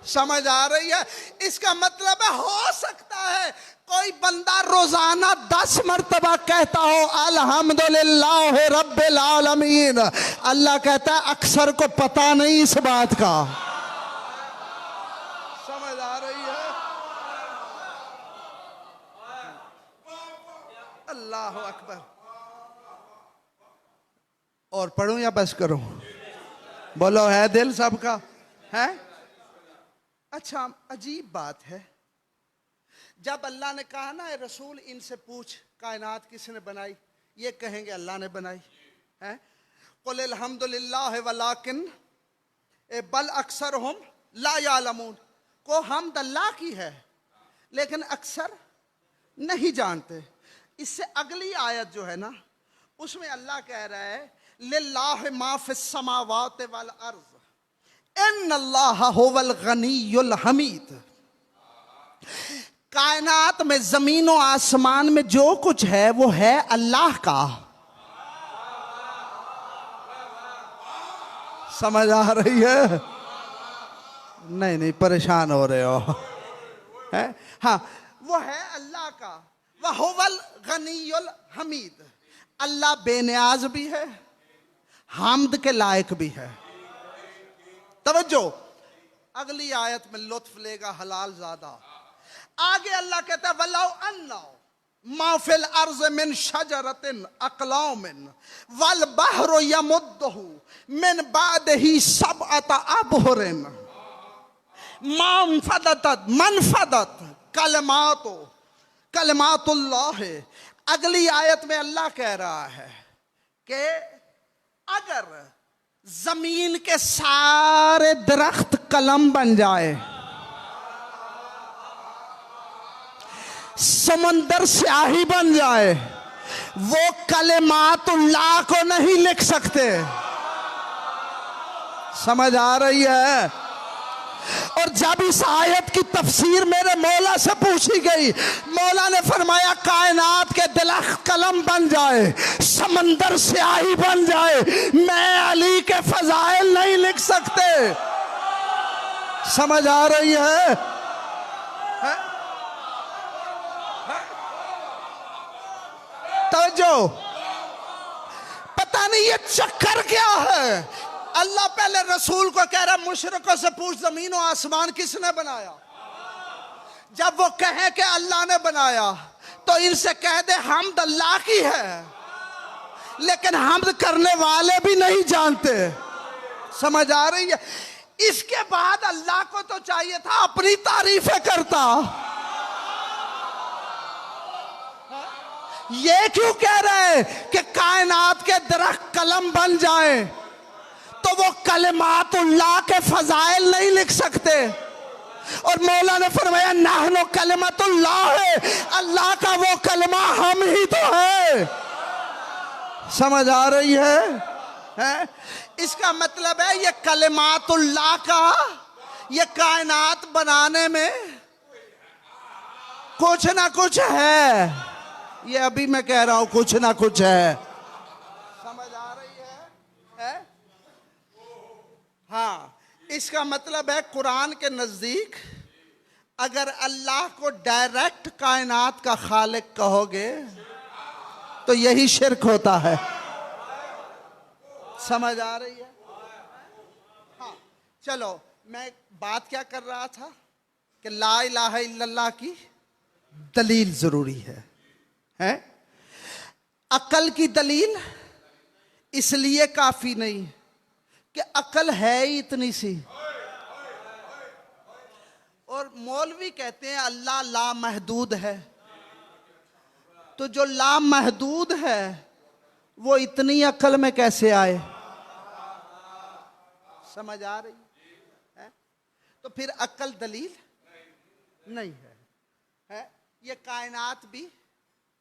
समझ आ रही है? इसका मतलब है हो सकता है कोई बंदा रोजाना 10 मरतबा कहता हो अल्हम्दुलिल्लाह रब्बिल आलमीन। अल्लाह कहता है अक्सर को पता नहीं इस बात का। समझ आ रही है? अल्लाह अकबर। और पढ़ूं या बस करूं? बोलो, है दिल सबका? है? अच्छा, अजीब बात है, जब अल्लाह ने कहा ना रसूल इनसे पूछ कायनात किसने बनाई, ये कहेंगे अल्लाह ने बनाई है। कुल अल्हम्दुलिल्लाह वलाकिन बल अक्सरहुम ला यालमून, को हमद अल्लाह की है लेकिन अक्सर नहीं जानते। इससे अगली आयत जो है ना, उसमें अल्लाह कह रहा है लिल्लाहि मा फिस समावाति वल अर्ज़ इन्नल्लाह हुवल गनियुल हमीद। कायनात में, जमीन और आसमान में जो कुछ है वो है अल्लाह का। समझ आ रही है? नहीं नहीं, परेशान हो रहे हो है? हाँ, वो है अल्लाह का। वह हुवल गनियुल हमीद, अल्लाह बेनियाज भी है, हामद के लायक भी है। तवज्जो, अगली आयत में लुत्फ लेगा हलाल ज्यादा। आगे अल्लाह कहता है वलाउ अन्ना मा फिल अर्ज़ मिन शजरतिन अक़लामिन वल बहरु यमुद्दहु मिन बादिही सबअत अबहुरिन मनफदत कलमातुल्लाह। अगली आयत में अल्लाह कह रहा है कि अगर जमीन के सारे दरख्त कलम बन जाए, समंदर स्याही बन जाए, वो कलिमातुल्लाह को नहीं लिख सकते। समझ आ रही है? और जब इस आयत की तफसीर मेरे मौला से पूछी गई, मौला ने फरमाया कायनात के दरख्त कलम बन जाए, समंदर स्याही बन जाए, मैं अली के फजाइल नहीं लिख सकते। समझ आ रही है? तो जो पता नहीं ये चक्कर क्या है। अल्लाह पहले रसूल को कह रहा मुशरिकों से पूछ जमीन और आसमान किसने बनाया। जब वो कहे कि अल्लाह ने बनाया तो इनसे कह दे हमद अल्लाह की है, लेकिन हमद करने वाले भी नहीं जानते। समझ आ रही है? इसके बाद अल्लाह को तो चाहिए था अपनी तारीफें करता। ये क्यों कह रहे कि कायनात के दरख्त कलम बन जाए तो वो कलिमातुल्लाह के फजाइल नहीं लिख सकते। और मौला ने फरमाया नाहनो कलिमातुल्लाह है, अल्लाह का वो कलमा हम ही तो है। समझ आ रही है? इसका मतलब है ये कलिमातुल्लाह का, ये कायनात बनाने में कुछ ना कुछ है। ये अभी मैं कह रहा हूं कुछ ना कुछ है। समझ आ रही है? हाँ, इसका मतलब है कुरान के नजदीक अगर अल्लाह को डायरेक्ट कायनात का खालिक कहोगे तो यही शिर्क होता है। समझ आ रही है? हाँ, चलो, मैं बात क्या कर रहा था कि ला इलाहा इल्लल्लाह की दलील जरूरी है। अकल की दलील इसलिए काफी नहीं कि अकल है ही इतनी सी। और मौलवी कहते हैं अल्लाह लामहदूद है, तो जो लामहदूद है वो इतनी अकल में कैसे आए? समझ आ रही है? तो फिर अकल दलील नहीं है? ये कायनात भी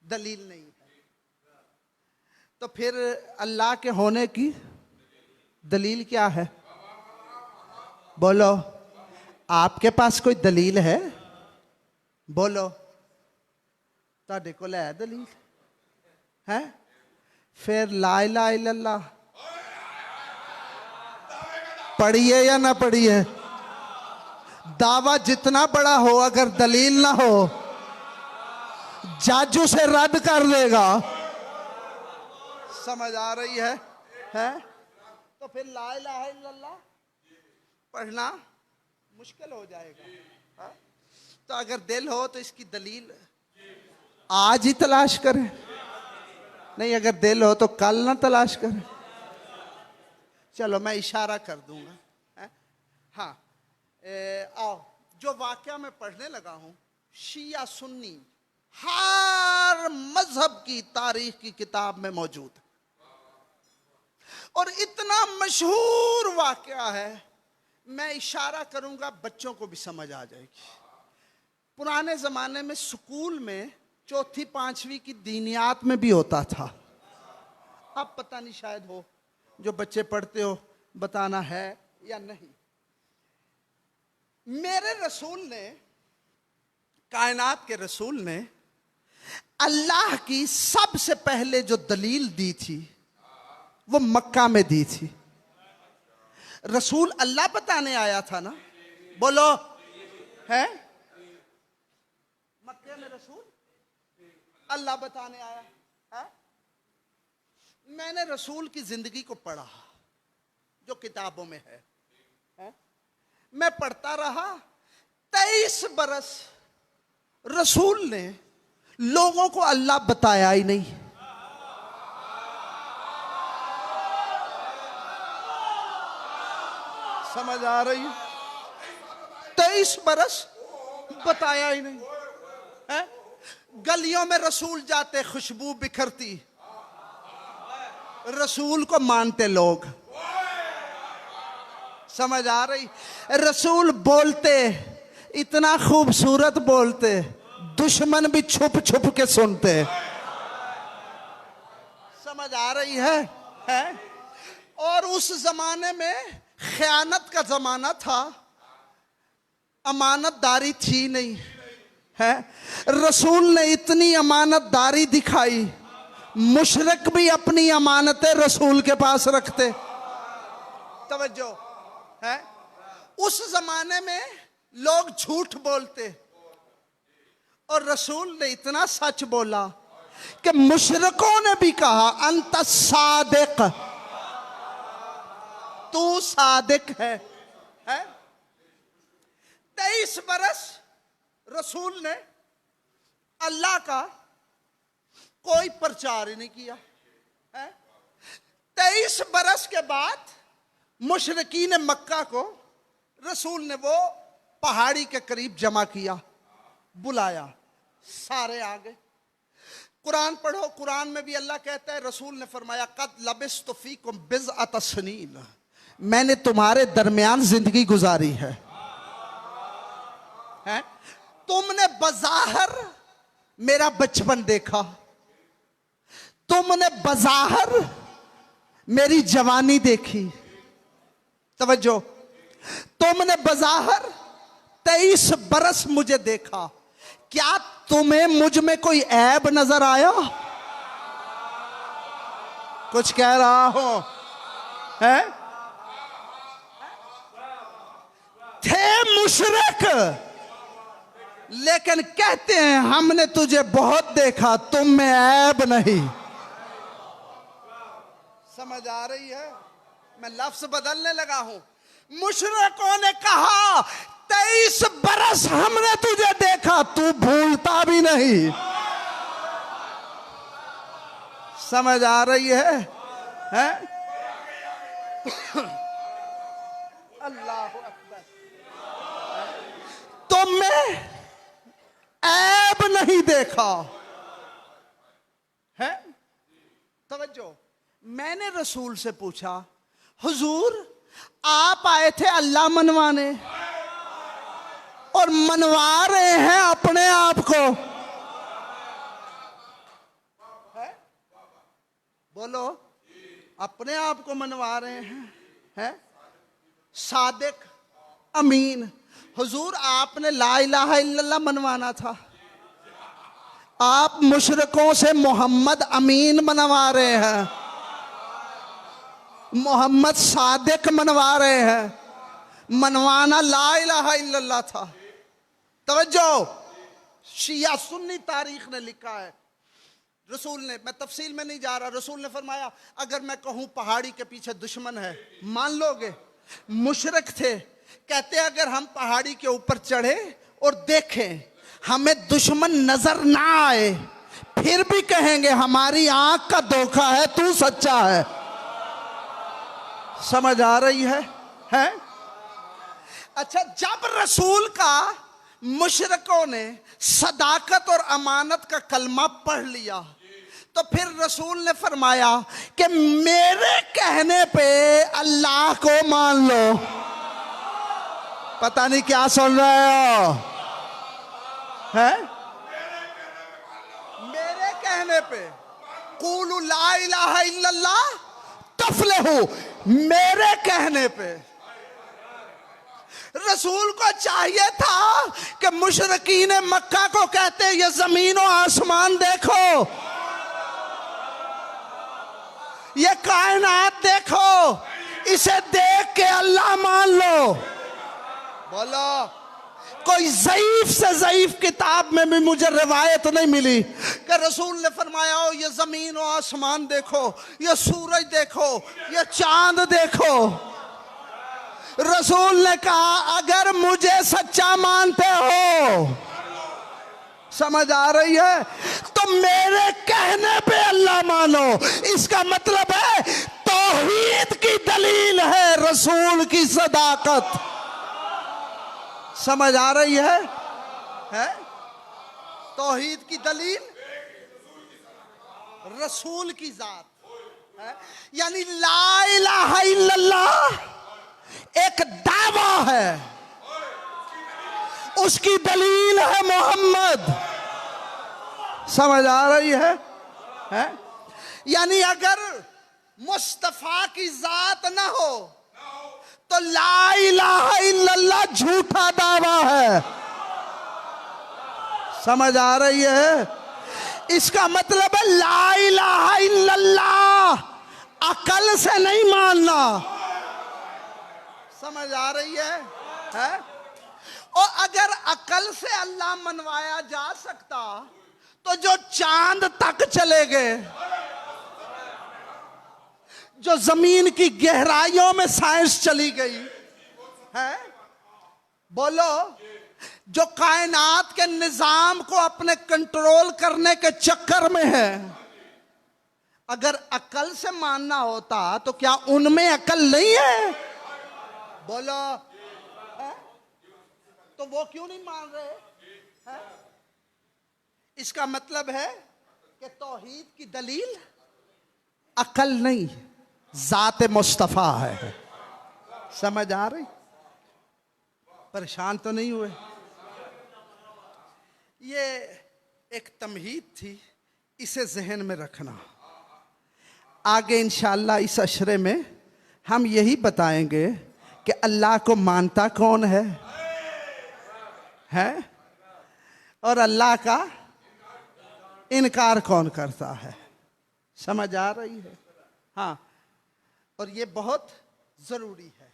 दलील नहीं है। तो फिर अल्लाह के होने की दलील क्या है? बोलो, आपके पास कोई दलील है? बोलो, ताड़े कोल है दलील है? फिर ला इलाहा इल्लल्लाह पढ़िए या ना पढ़िए, दावा जितना बड़ा हो अगर दलील ना हो जज उसे रद्द कर देगा। समझ आ रही है? तो फिर ला इलाहा इल्लल्लाह पढ़ना मुश्किल हो जाएगा। है? तो अगर दिल हो तो इसकी दलील आज ही तलाश करें, नहीं अगर दिल हो तो कल ना तलाश करें। चलो मैं इशारा कर दूंगा। है? हाँ, आओ, जो वाकया मैं पढ़ने लगा हूं शिया सुन्नी हर मजहब की तारीख की किताब में मौजूद है, और इतना मशहूर वाकया है, मैं इशारा करूंगा बच्चों को भी समझ आ जाएगी। पुराने जमाने में स्कूल में चौथी पांचवी की दीनियात में भी होता था। अब पता नहीं, शायद हो, जो बच्चे पढ़ते हो बताना है या नहीं। मेरे रसूल ने, कायनात के रसूल ने अल्लाह की सबसे पहले जो दलील दी थी वो मक्का में दी थी। रसूल अल्लाह बताने आया था ना, बोलो, है? मक्के में रसूल अल्लाह बताने आया है? मैंने रसूल की जिंदगी को पढ़ा जो किताबों में है? मैं पढ़ता रहा। 23 बरस रसूल ने लोगों को अल्लाह बताया ही नहीं। समझ आ रही है? 23 बरस बताया ही नहीं है? गलियों में रसूल जाते, खुशबू बिखरती, रसूल को मानते लोग। समझ आ रही? रसूल बोलते, इतना खूबसूरत बोलते, दुश्मन भी छुप छुप के सुनते। समझ आ रही है? और उस जमाने में खयानत का जमाना था, अमानतदारी थी नहीं है। रसूल ने इतनी अमानतदारी दिखाई, मुशरिक भी अपनी अमानतें रसूल के पास रखते। तवज्जो है? उस जमाने में लोग झूठ बोलते और रसूल ने इतना सच बोला कि मुशरिकों ने भी कहा अंत सादिक, तू सादिक है? 23 बरस रसूल ने अल्लाह का कोई प्रचार ही नहीं किया है? 23 बरस के बाद मुशरिकीन मक्का को रसूल ने वो पहाड़ी के करीब जमा किया, बुलाया, सारे आ गए। कुरान पढ़ो, कुरान में भी अल्लाह कहता है, रसूल ने फरमाया कद लबिस्तु फीकुम बिज़अत सनीन, मैंने तुम्हारे दरमियान जिंदगी गुजारी है? तुमने बज़ाहिर मेरा बचपन देखा, तुमने बज़ाहिर मेरी जवानी देखी। तवज्जो, तुमने बज़ाहिर 23 बरस मुझे देखा, क्या तुम्हें मुझ में कोई ऐब नजर आया? कुछ कह रहा हो? है? थे मुशरिक, लेकिन कहते हैं हमने तुझे बहुत देखा, तुम में ऐब नहीं। समझ आ रही है? मैं लफ्ज बदलने लगा हूं। मुशरिकों ने कहा 23 बरस हमने तुझे देखा, तू भूलता भी नहीं। समझ आ रही है? अल्लाह अकबर। तो मैं ऐब नहीं देखा है? तवज्जो, मैंने रसूल से पूछा, हुजूर आप आए थे अल्लाह मनवाने और मनवा रहे हैं अपने आप को, है? बोलो, अपने आप को मनवा रहे हैं? सादिक, अमीन। हुजूर आपने ला इलाहा इल्लल्लाह मनवाना था, आप मुशरिकों से मोहम्मद अमीन मनवा रहे हैं। मोहम्मद सादिक मनवा रहे हैं, मनवाना ला इलाहा इल्लल्लाह था। तवज्जो, शिया सुन्नी तारीख ने लिखा है, रसूल ने, मैं तफसील में नहीं जा रहा, रसूल ने फरमाया अगर मैं कहूं पहाड़ी के पीछे दुश्मन है, मान लोगे? मुशरिक थे, कहते अगर हम पहाड़ी के ऊपर चढ़े और देखें हमें दुश्मन नजर ना आए, फिर भी कहेंगे हमारी आंख का धोखा है, तू सच्चा है। समझ आ रही है? अच्छा, जब रसूल का मुशरिकों ने सदाकत और अमानत का कलमा पढ़ लिया तो फिर रसूल ने फरमाया कि मेरे कहने पे अल्लाह को मान लो। पता नहीं क्या सुन रहे हो? हैं? मेरे कहने पे कूलू ला इलाहा इल्लल्लाह तफलहू, मेरे कहने पे। रसूल को चाहिए था कि मुशरिकीन मक्का को कहते ये जमीन और आसमान देखो, ये कायनात देखो, इसे देख के अल्लाह मान लो। बोलो, कोई ज़ईफ से ज़ईफ किताब में भी मुझे रिवायत नहीं मिली कि रसूल ने फरमाया हो ये जमीन और आसमान देखो, ये सूरज देखो, ये चांद देखो। रसूल ने कहा अगर मुझे सच्चा मानते हो, समझ आ रही है, तो मेरे कहने पे अल्लाह मानो। इसका मतलब है तौहीद की दलील है रसूल की सदाकत। समझ आ रही है? तौहीद की दलील रसूल की जात है, यानी ला इलाहा इल्लल्लाह एक दावा है, उसकी दलील है मोहम्मद। समझ आ रही है? यानी अगर मुस्तफा की जात ना हो तो ला इलाहा इल्लल्लाह झूठा दावा है। समझ आ रही है? इसका मतलब है ला इलाहा इल्लल्लाह अकल से नहीं मानना। समझ आ रही है? और अगर अकल से अल्लाह मनवाया जा सकता तो जो चांद तक चले गए, जो जमीन की गहराइयों में साइंस चली गई है, बोलो, जो कायनात के निजाम को अपने कंट्रोल करने के चक्कर में है, अगर अकल से मानना होता तो क्या उनमें अकल नहीं है? बोलो, तो वो क्यों नहीं मान रहे? इसका मतलब है कि तौहीद की दलील अकल नहीं, जात मुस्तफा है। समझ आ रही? परेशान तो नहीं हुए? ये एक तमहीद थी, इसे जहन में रखना। आगे इंशाअल्लाह इस अशरे में हम यही बताएंगे कि अल्लाह को मानता कौन है और अल्लाह का इनकार कौन करता है। समझ आ रही है? हाँ, और ये बहुत जरूरी है।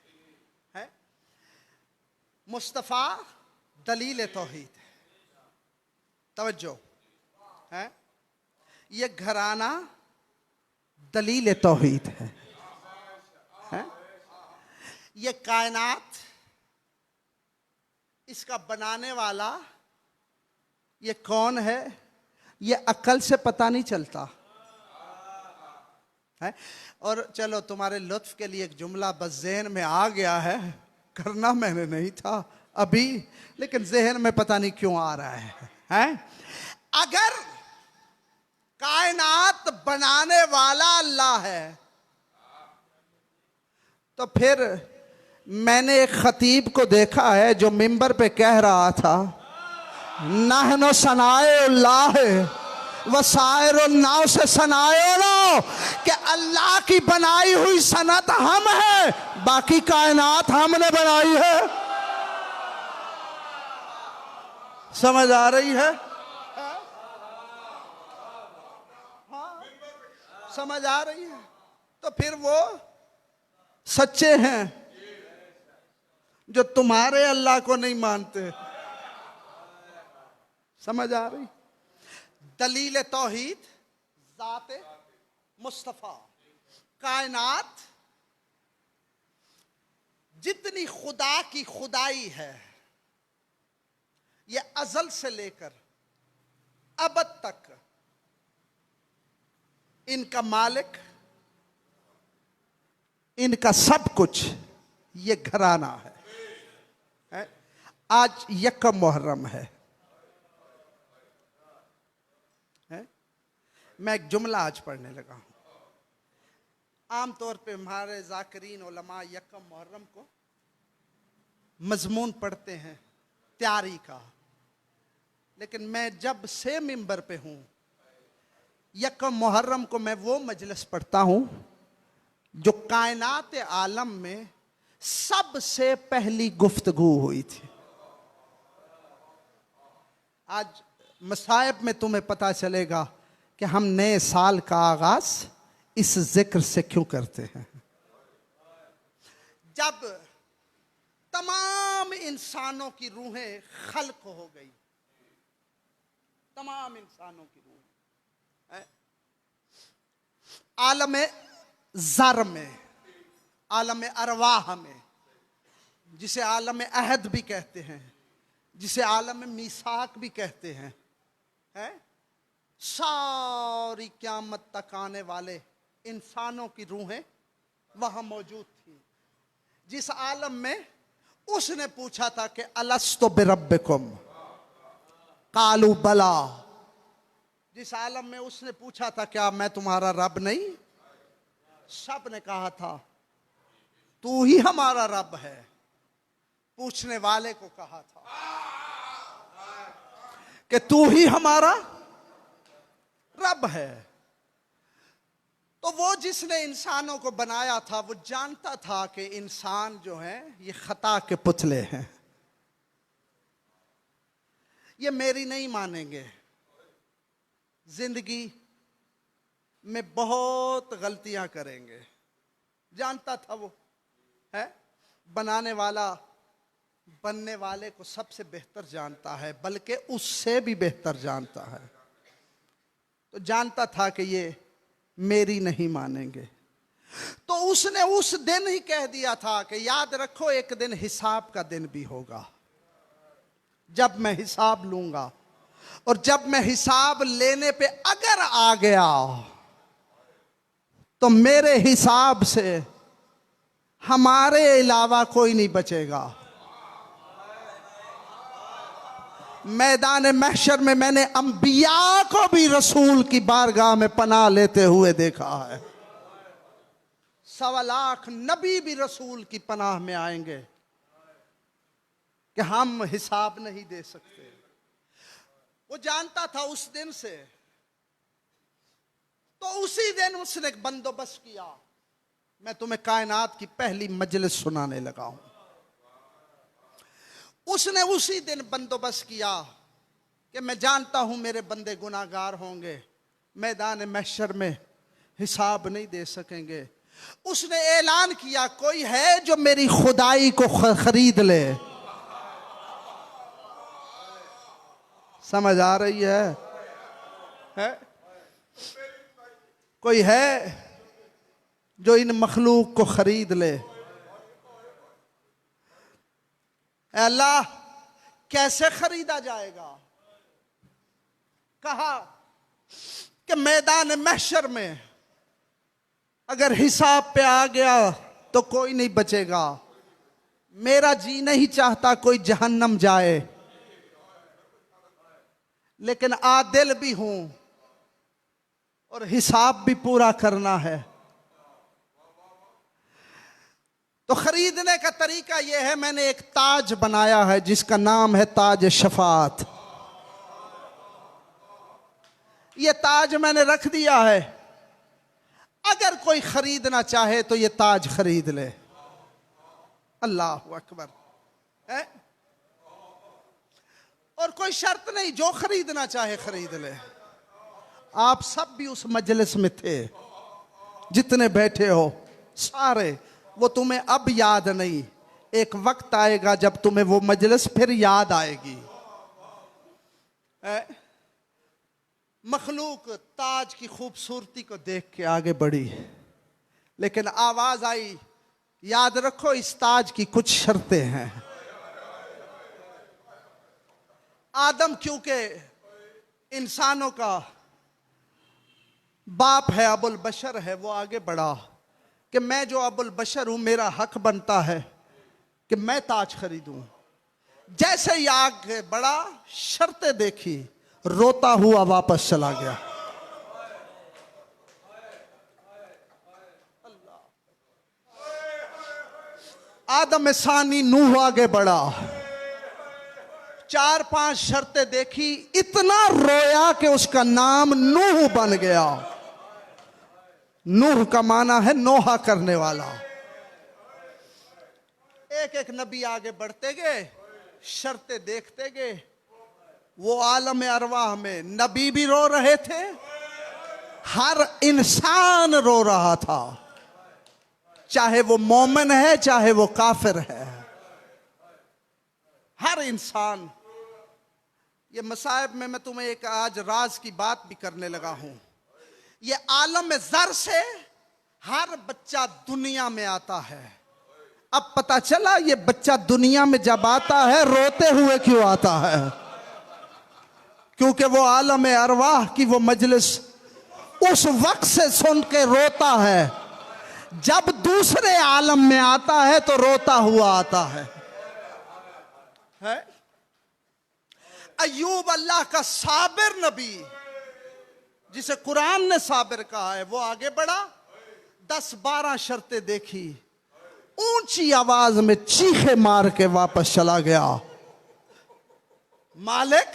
मुस्तफ़ा दलील तौहीद है। तवज्जो है, ये घराना दलील तौहीद है। ये कायनात, इसका बनाने वाला ये कौन है, ये अकल से पता नहीं चलता है। और चलो तुम्हारे लुत्फ के लिए एक जुमला बस ज़हन में आ गया है, करना मैंने नहीं था अभी, लेकिन ज़हन में पता नहीं क्यों आ रहा है। अगर कायनात बनाने वाला अल्लाह है तो फिर मैंने एक खतीब को देखा है जो मिंबर पे कह रहा था, नहनो सनाएउल्लाह वसाइरुन नाव से सनाए लो, कि अल्लाह की बनाई हुई सनत हम है, बाकी कायनात हमने बनाई है। समझ आ रही है? हाँ, समझ आ रही है? तो फिर वो सच्चे हैं जो तुम्हारे अल्लाह को नहीं मानते। समझ आ रही? दलील तौहीद ज़ात मुस्तफ़ा। कायनात जितनी खुदा की खुदाई है, ये अजल से लेकर अबद तक इनका मालिक, इनका सब कुछ ये घराना है। आज यकम मुहर्रम है। मैं एक जुमला आज पढ़ने लगा हूं। आमतौर पे हमारे ज़ाकिरीन उलमा यकम मुहर्रम को मजमून पढ़ते हैं त्यारी का, लेकिन मैं जब से मिंबर पे हूं, यकम मुहर्रम को मैं वो मजलिस पढ़ता हूं जो कायनात आलम में सबसे पहली गुफ्तगू हुई थी। आज मसाइब में तुम्हें पता चलेगा कि हम नए साल का आगाज इस जिक्र से क्यों करते हैं। जब तमाम इंसानों की रूहें खल्क हो गई, तमाम इंसानों की रूहें आलम ज़र में, आलम अरवाह में, जिसे आलम अहद भी कहते हैं, जिसे आलम मीसाक भी कहते हैं, सारी क़यामत तक आने वाले इंसानों की रूहें वहां मौजूद थी। जिस आलम में उसने पूछा था कि अलस्तु बिरब्बिकुम, कालू बला। जिस आलम में उसने पूछा था क्या मैं तुम्हारा रब नहीं, सब ने कहा था तू ही हमारा रब है। पूछने वाले को कहा था कि तू ही हमारा रब है। तो वो जिसने इंसानों को बनाया था वो जानता था कि इंसान जो है ये खता के पुतले हैं, ये मेरी नहीं मानेंगे, जिंदगी में बहुत गलतियां करेंगे। जानता था वो है। बनाने वाला बनने वाले को सबसे बेहतर जानता है, बल्कि उससे भी बेहतर जानता है। तो जानता था कि ये मेरी नहीं मानेंगे। तो उसने उस दिन ही कह दिया था कि याद रखो एक दिन हिसाब का दिन भी होगा, जब मैं हिसाब लूंगा, और जब मैं हिसाब लेने पे अगर आ गया तो मेरे हिसाब से हमारे अलावा कोई नहीं बचेगा। मैदान महशर में मैंने अंबिया को भी रसूल की बारगाह में पनाह लेते हुए देखा है। 1.25 लाख नबी भी रसूल की पनाह में आएंगे कि हम हिसाब नहीं दे सकते। वो जानता था उस दिन से। तो उसी दिन उसने एक बंदोबस्त किया। मैं तुम्हें कायनात की पहली मजलिस सुनाने लगा हूं। उसने उसी दिन बंदोबस्त किया कि मैं जानता हूं मेरे बंदे गुनाहगार होंगे, मैदान महशर में हिसाब नहीं दे सकेंगे। उसने ऐलान किया कोई है जो मेरी खुदाई को खरीद ले। समझ आ रही है? कोई है जो इन मखलूक को खरीद ले। अल्लाह कैसे खरीदा जाएगा? कहा कि मैदान महशर में अगर हिसाब पे आ गया तो कोई नहीं बचेगा। मेरा जी नहीं चाहता कोई जहन्नम जाए, लेकिन आदिल भी हूं और हिसाब भी पूरा करना है। तो खरीदने का तरीका यह है, मैंने एक ताज बनाया है जिसका नाम है ताज शफात। यह ताज मैंने रख दिया है, अगर कोई खरीदना चाहे तो यह ताज खरीद ले। अल्लाह अकबर है। और कोई शर्त नहीं, जो खरीदना चाहे खरीद ले। आप सब भी उस मजलिस में थे, जितने बैठे हो सारे वो तुम्हें अब याद नहीं, एक वक्त आएगा जब तुम्हें वो मजलिस फिर याद आएगी। मखलूक ताज की खूबसूरती को देख के आगे बढ़ी, लेकिन आवाज आई, याद रखो इस ताज की कुछ शर्तें हैं। आदम क्योंकि इंसानों का बाप है, अबुल बशर है, वो आगे बढ़ा कि मैं जो अबुल बशर हूं, मेरा हक बनता है कि मैं ताज खरीदूं। जैसे ही आगे बढ़ा, शर्तें देखी, रोता हुआ वापस चला गया। आदम सानी नूह आगे बढ़ा, 4-5 शर्तें देखी, इतना रोया कि उसका नाम नूह बन गया। नूह का माना है नोहा करने वाला। एक एक नबी आगे बढ़ते गए, शर्तें देखते गए। वो आलम अरवाह में नबी भी रो रहे थे, हर इंसान रो रहा था, चाहे वो मोमिन है चाहे वो काफिर है, हर इंसान। ये मसाइब में मैं तुम्हें एक आज राज की बात भी करने लगा हूं। ये आलम ज़र से हर बच्चा दुनिया में आता है। अब पता चला ये बच्चा दुनिया में जब आता है रोते हुए क्यों आता है, क्योंकि वो आलम अरवाह की वो मजलिस उस वक्त से सुन के रोता है, जब दूसरे आलम में आता है तो रोता हुआ आता है। अय्यूब अल्लाह का साबिर नबी, जिसे कुरान ने साबिर कहा है, वो आगे बढ़ा, 10-12 शर्तें देखी, ऊंची आवाज में चीखे मार के वापस चला गया। मालिक,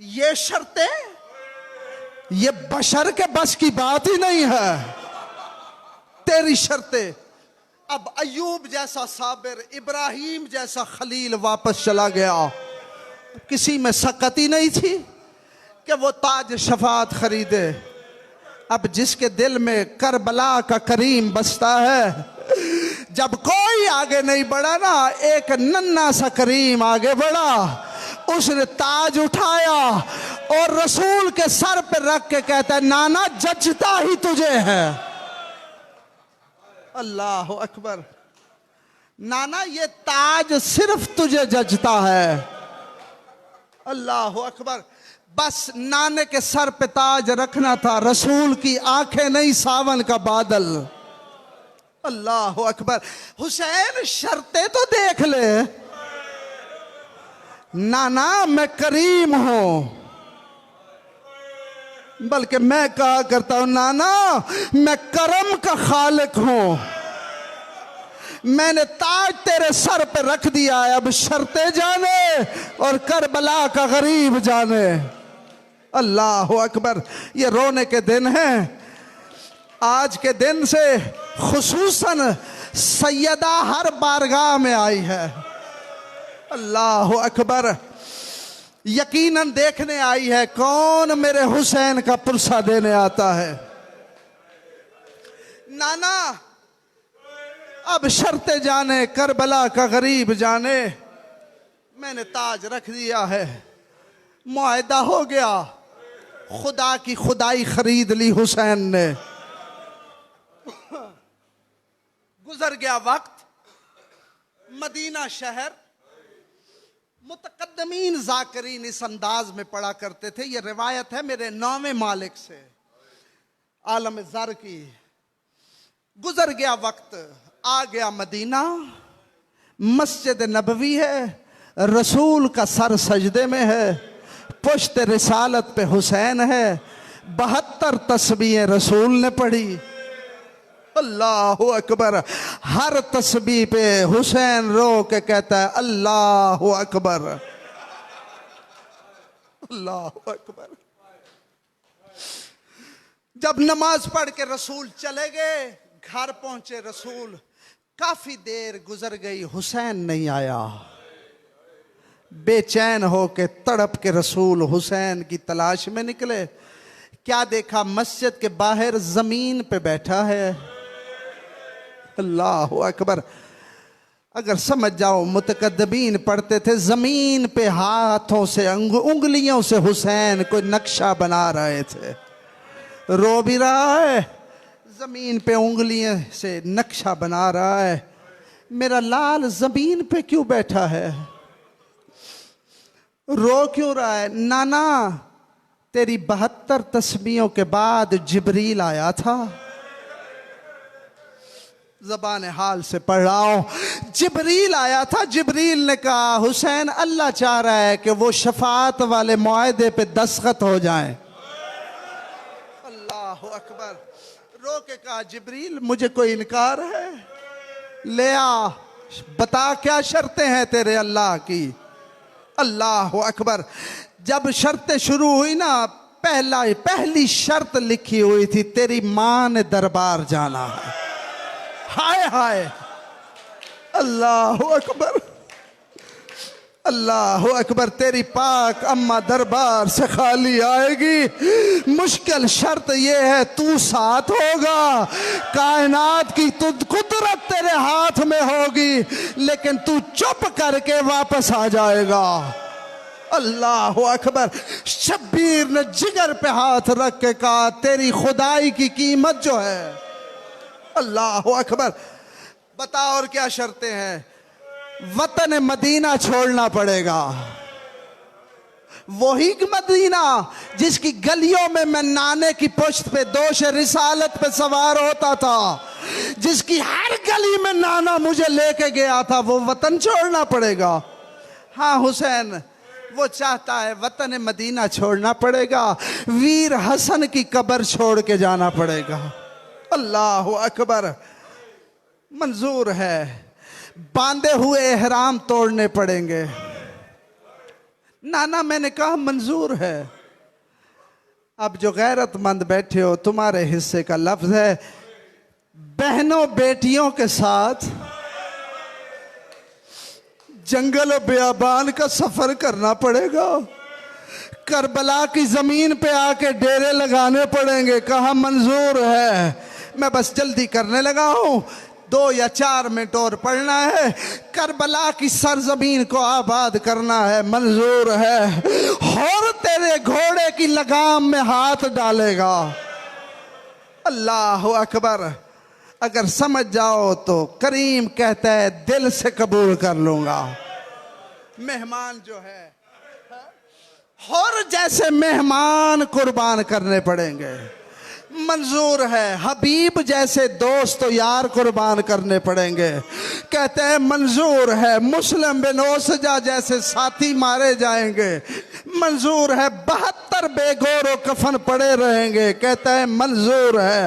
ये शर्तें, ये बशर के बस की बात ही नहीं है, तेरी शर्तें। अब अय्यूब जैसा साबिर, इब्राहिम जैसा खलील वापस चला गया। किसी में सकत ही नहीं थी कि वो ताज शफात खरीदे। अब जिसके दिल में करबला का करीम बसता है, जब कोई आगे नहीं बढ़ा ना, एक नन्हा सा करीम आगे बढ़ा, उसने ताज उठाया और रसूल के सर पे रख के कहता है, नाना जचता ही तुझे है। अल्लाह अकबर। नाना ये ताज सिर्फ तुझे जचता है। अल्लाह अकबर। बस नाने के सर पे ताज रखना था, रसूल की आंखें नहीं सावन का बादल। अल्लाह अकबर। हुसैन शर्तें तो देख ले, नाना मैं करीम हूं, बल्कि मैं कहा करता हूं, नाना मैं करम का खालिक हूं, मैंने ताज तेरे सर पे रख दिया है, अब शर्तें जाने और करबला का गरीब जाने। अल्लाह अकबर। ये रोने के दिन हैं। आज के दिन से खुसूसन सैयदा हर बारगाह में आई है। अल्लाह अकबर। यकीनन देखने आई है कौन मेरे हुसैन का पुरसा देने आता है। नाना अब शर्तें जाने, करबला का गरीब जाने, मैंने ताज रख दिया है, मुआहदा हो गया, खुदा की खुदाई खरीद ली हुसैन ने। गुजर गया वक्त, मदीना शहर, मुतकद्दमीन जाकिरीन इस अंदाज में पढ़ा करते थे। ये रिवायत है मेरे 9वें मालिक से, आलम ज़र की। गुजर गया वक्त, आ गया मदीना, मस्जिद नबवी है, रसूल का सर सजदे में है, पुश्त रिसालत पे हुसैन है, 72 तस्बीहें रसूल ने पढ़ी। अल्लाह अकबर। हर तस्बीह पे हुसैन रो के कहता है अल्लाह अकबर, अल्लाह अकबर। जब नमाज पढ़ के रसूल चले गए, घर पहुंचे रसूल, काफी देर गुजर गई, हुसैन नहीं आया। बेचैन हो के तड़प के रसूल हुसैन की तलाश में निकले। क्या देखा, मस्जिद के बाहर जमीन पे बैठा है, अल्लाह अकबर। अगर समझ जाओ, मुतकद्दमीन पढ़ते थे जमीन पे हाथों से उंगलियों से हुसैन कोई नक्शा बना रहे थे। रो भी रहा है, जमीन पे उंगलियों से नक्शा बना रहा है। मेरा लाल जमीन पे क्यों बैठा है, रो क्यों रहा है? नाना, तेरी 72 तस्बीहों के बाद जिब्रील आया था। ज़बान हाल से पढ़ रहा हूं, जिब्रील आया था। जिब्रील ने कहा हुसैन, अल्लाह चाह रहा है कि वो शफाअत वाले मुआहदे पे दस्तखत हो जाएं। अल्लाह अकबर। रो के कहा जिब्रील, मुझे कोई इनकार है? ले आ, बता क्या शर्तें हैं तेरे अल्लाह की। अल्लाह अकबर। जब शर्तें शुरू हुई ना, पहली शर्त लिखी हुई थी, तेरी मां ने दरबार जाना है। हाय हाय, अल्लाह अकबर, अल्लाह अकबर। तेरी पाक अम्मा दरबार से खाली आएगी। मुश्किल शर्त ये है, तू साथ होगा, कायनात की कुदरत तेरे हाथ में होगी, लेकिन तू चुप करके वापस आ जाएगा। अल्लाह अकबर। शब्बीर ने जिगर पे हाथ रख के कहा, तेरी खुदाई की कीमत जो है। अल्लाह अकबर। बता और क्या शर्तें हैं? वतन मदीना छोड़ना पड़ेगा, वही मदीना जिसकी गलियों में मैं नाने की पुश्त पे दोष रिसालत पे सवार होता था, जिसकी हर गली में नाना मुझे लेके गया था, वो वतन छोड़ना पड़ेगा। हाँ हुसैन, वो चाहता है वतन मदीना छोड़ना पड़ेगा, वीर हसन की कब्र छोड़ के जाना पड़ेगा। अल्लाह अकबर। मंजूर है, बांधे हुए एहराम तोड़ने पड़ेंगे। नाना मैंने कहा मंजूर है। अब जो गैरतमंद बैठे हो, तुम्हारे हिस्से का लफ्ज है, बहनों बेटियों के साथ जंगल बियाबान का सफर करना पड़ेगा, करबला की जमीन पे आके डेरे लगाने पड़ेंगे। कहा मंजूर है। मैं बस जल्दी करने लगा हूं, 2 या 4 मिनट और पढ़ना है। करबला की सरजमीन को आबाद करना है, मंजूर है। और तेरे घोड़े की लगाम में हाथ डालेगा। अल्लाह अकबर। अगर समझ जाओ तो करीम कहता है दिल से कबूल कर लूंगा। मेहमान जो है, और जैसे मेहमान कुर्बान करने पड़ेंगे, मंजूर है। हबीब जैसे दोस्त तो यार कुर्बान करने पड़ेंगे, कहते हैं मंजूर है। मुस्लिम बिन ओसजा जैसे साथी मारे जाएंगे, मंजूर है। 72 बेगोर कफन पड़े रहेंगे, कहते हैं मंजूर है।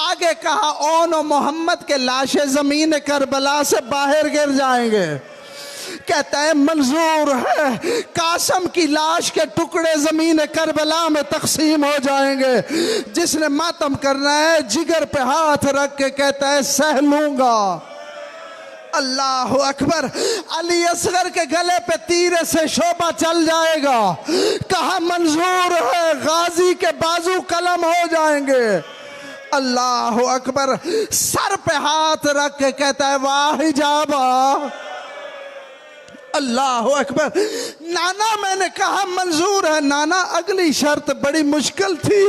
आगे कहा ओन मोहम्मद के लाशें जमीन करबला से बाहर गिर जाएंगे, कहता है मंजूर है। कासम की लाश के टुकड़े जमीन करबला में तकसीम हो जाएंगे। जिसने मातम करना है जिगर पे हाथ रख के कहता है सह लूंगा। अल्लाह अकबर। अली असगर के गले पे तीर से शोभा चल जाएगा, कहा मंजूर है। गाजी के बाजू कलम हो जाएंगे। अल्लाह अकबर। सर पे हाथ रख के कहता है वाह जाबा। अल्लाह अकबर। नाना मैंने कहा मंजूर है। नाना अगली शर्त बड़ी मुश्किल थी,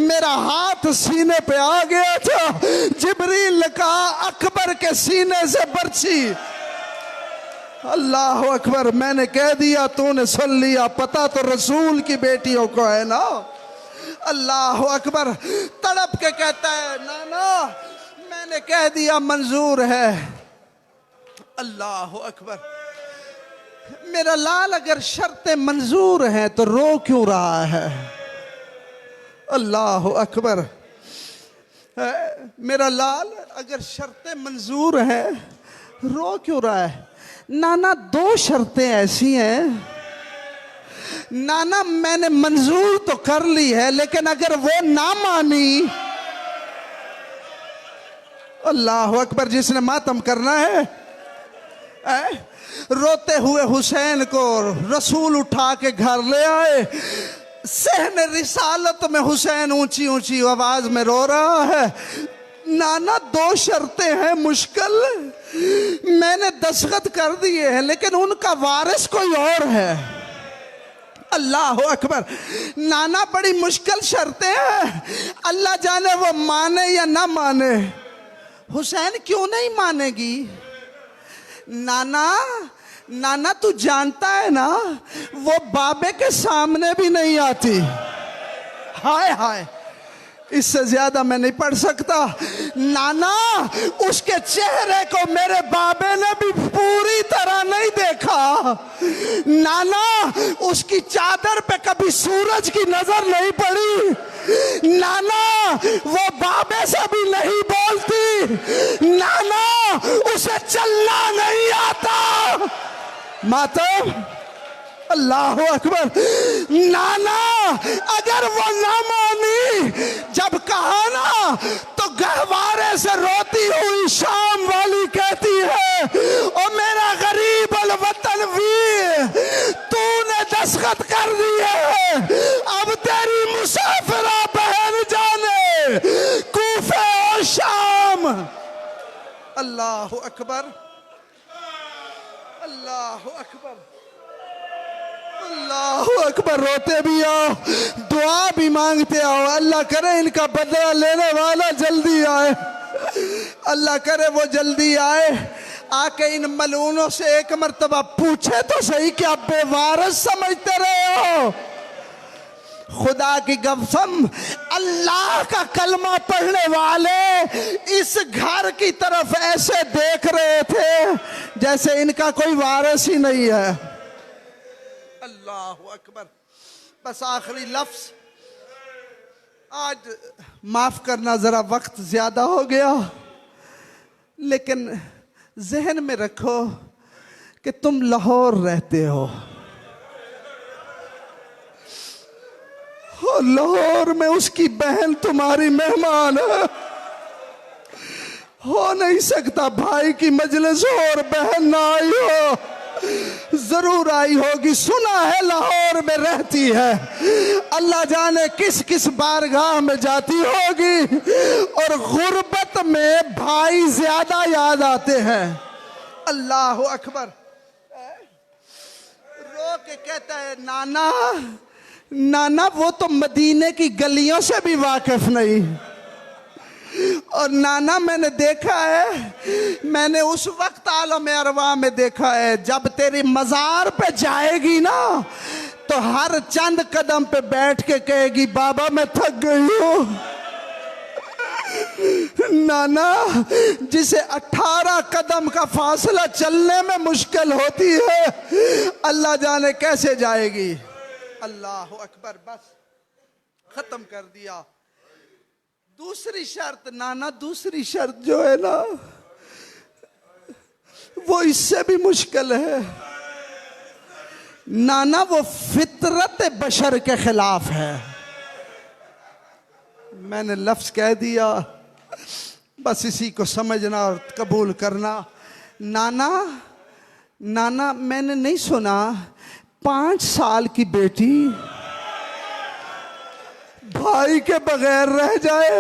मेरा हाथ सीने पे आ गया था। जिब्रील ने कहा अकबर के सीने से बरछी। अल्लाह अकबर। मैंने कह दिया, तूने सुन लिया, पता तो रसूल की बेटियों को है ना। अल्लाह अकबर। तड़प के कहता है नाना मैंने कह दिया मंजूर है। अल्लाह अकबर। मेरा लाल अगर शर्तें मंजूर हैं तो रो क्यों रहा है? अल्लाह अकबर। मेरा लाल अगर शर्तें मंजूर हैं रो क्यों रहा है? नाना 2 शर्तें ऐसी हैं। नाना मैंने मंजूर तो कर ली है, लेकिन अगर वो ना मानी। अल्लाह अकबर। जिसने मातम करना है, रोते हुए हुसैन को रसूल उठा के घर ले आए। सहन रिसालत में हुसैन ऊंची ऊंची आवाज में रो रहा है, नाना दो शर्तें हैं मुश्किल, मैंने दस्तखत कर दिए हैं लेकिन उनका वारिस कोई और है। अल्लाह अकबर। नाना बड़ी मुश्किल शर्तें हैं, अल्लाह जाने वो माने या ना माने। हुसैन क्यों नहीं मानेगी? नाना नाना तू जानता है ना वो बाबे के सामने भी नहीं आती। हाय हाय, इससे ज्यादा मैं नहीं पढ़ सकता। नाना उसके चेहरे को मेरे बाबे ने भी पूरी तरह नहीं देखा। नाना उसकी चादर पे कभी सूरज की नजर नहीं पड़ी। नाना वो बाबे से भी नहीं बोलती। नाना उसे चलना नहीं आता। मातम अल्लाह अकबर। नाना अगर वो ना मानी, जब कहा ना तो गहवारे से रोती हुई शाम वाली कहती है, ओ मेरा गरीब अल वतन वीर, तूने दस्तखत कर दिए हैं, अब तेरी मुसाफिरा बहन जाने कूफे और शाम। अल्लाह अकबर, अल्लाह अकबर, अल्लाह अकबर। रोते भी आओ, दुआ भी मांगते आओ। अल्लाह करे इनका बदला लेने वाला जल्दी आए, अल्लाह करे वो जल्दी आए, आके इन मलूनों से एक मर्तबा पूछे तो सही क्या बेवारस समझते रहे हो? खुदा की कसम, अल्लाह का कलमा पढ़ने वाले इस घर की तरफ ऐसे देख रहे थे जैसे इनका कोई वारिस ही नहीं है। अल्लाह अकबर। बस आखिरी लफ्ज, आज माफ करना जरा वक्त ज्यादा हो गया, लेकिन जहन में रखो कि तुम लाहौर रहते हो। लाहौर में उसकी बहन तुम्हारी मेहमान है। हो नहीं सकता भाई की मजलिस हो और बहन ना आई हो। जरूर आई होगी, सुना है लाहौर में रहती है। अल्लाह जाने किस किस बारगाह में जाती होगी, और गुर्बत में भाई ज्यादा याद आते हैं। अल्लाह अकबर। रो के कहता है, नाना नाना वो तो मदीने की गलियों से भी वाकिफ नहीं। और नाना मैंने देखा है, मैंने उस वक्त आलम अरवा में देखा है, जब तेरी मजार पे जाएगी ना तो हर चंद कदम पे बैठ के कहेगी, बाबा मैं थक गई हूं। नाना जिसे 18 कदम का फासला चलने में मुश्किल होती है, अल्लाह जाने कैसे जाएगी। अल्लाह अकबर। बस खत्म कर दिया। दूसरी शर्त नाना, दूसरी शर्त जो है ना वो इससे भी मुश्किल है। नाना वो फितरत बशर के खिलाफ है। मैंने लफ्ज कह दिया, बस इसी को समझना और कबूल करना। नाना नाना मैंने नहीं सुना 5 साल की बेटी भाई के बगैर रह जाए।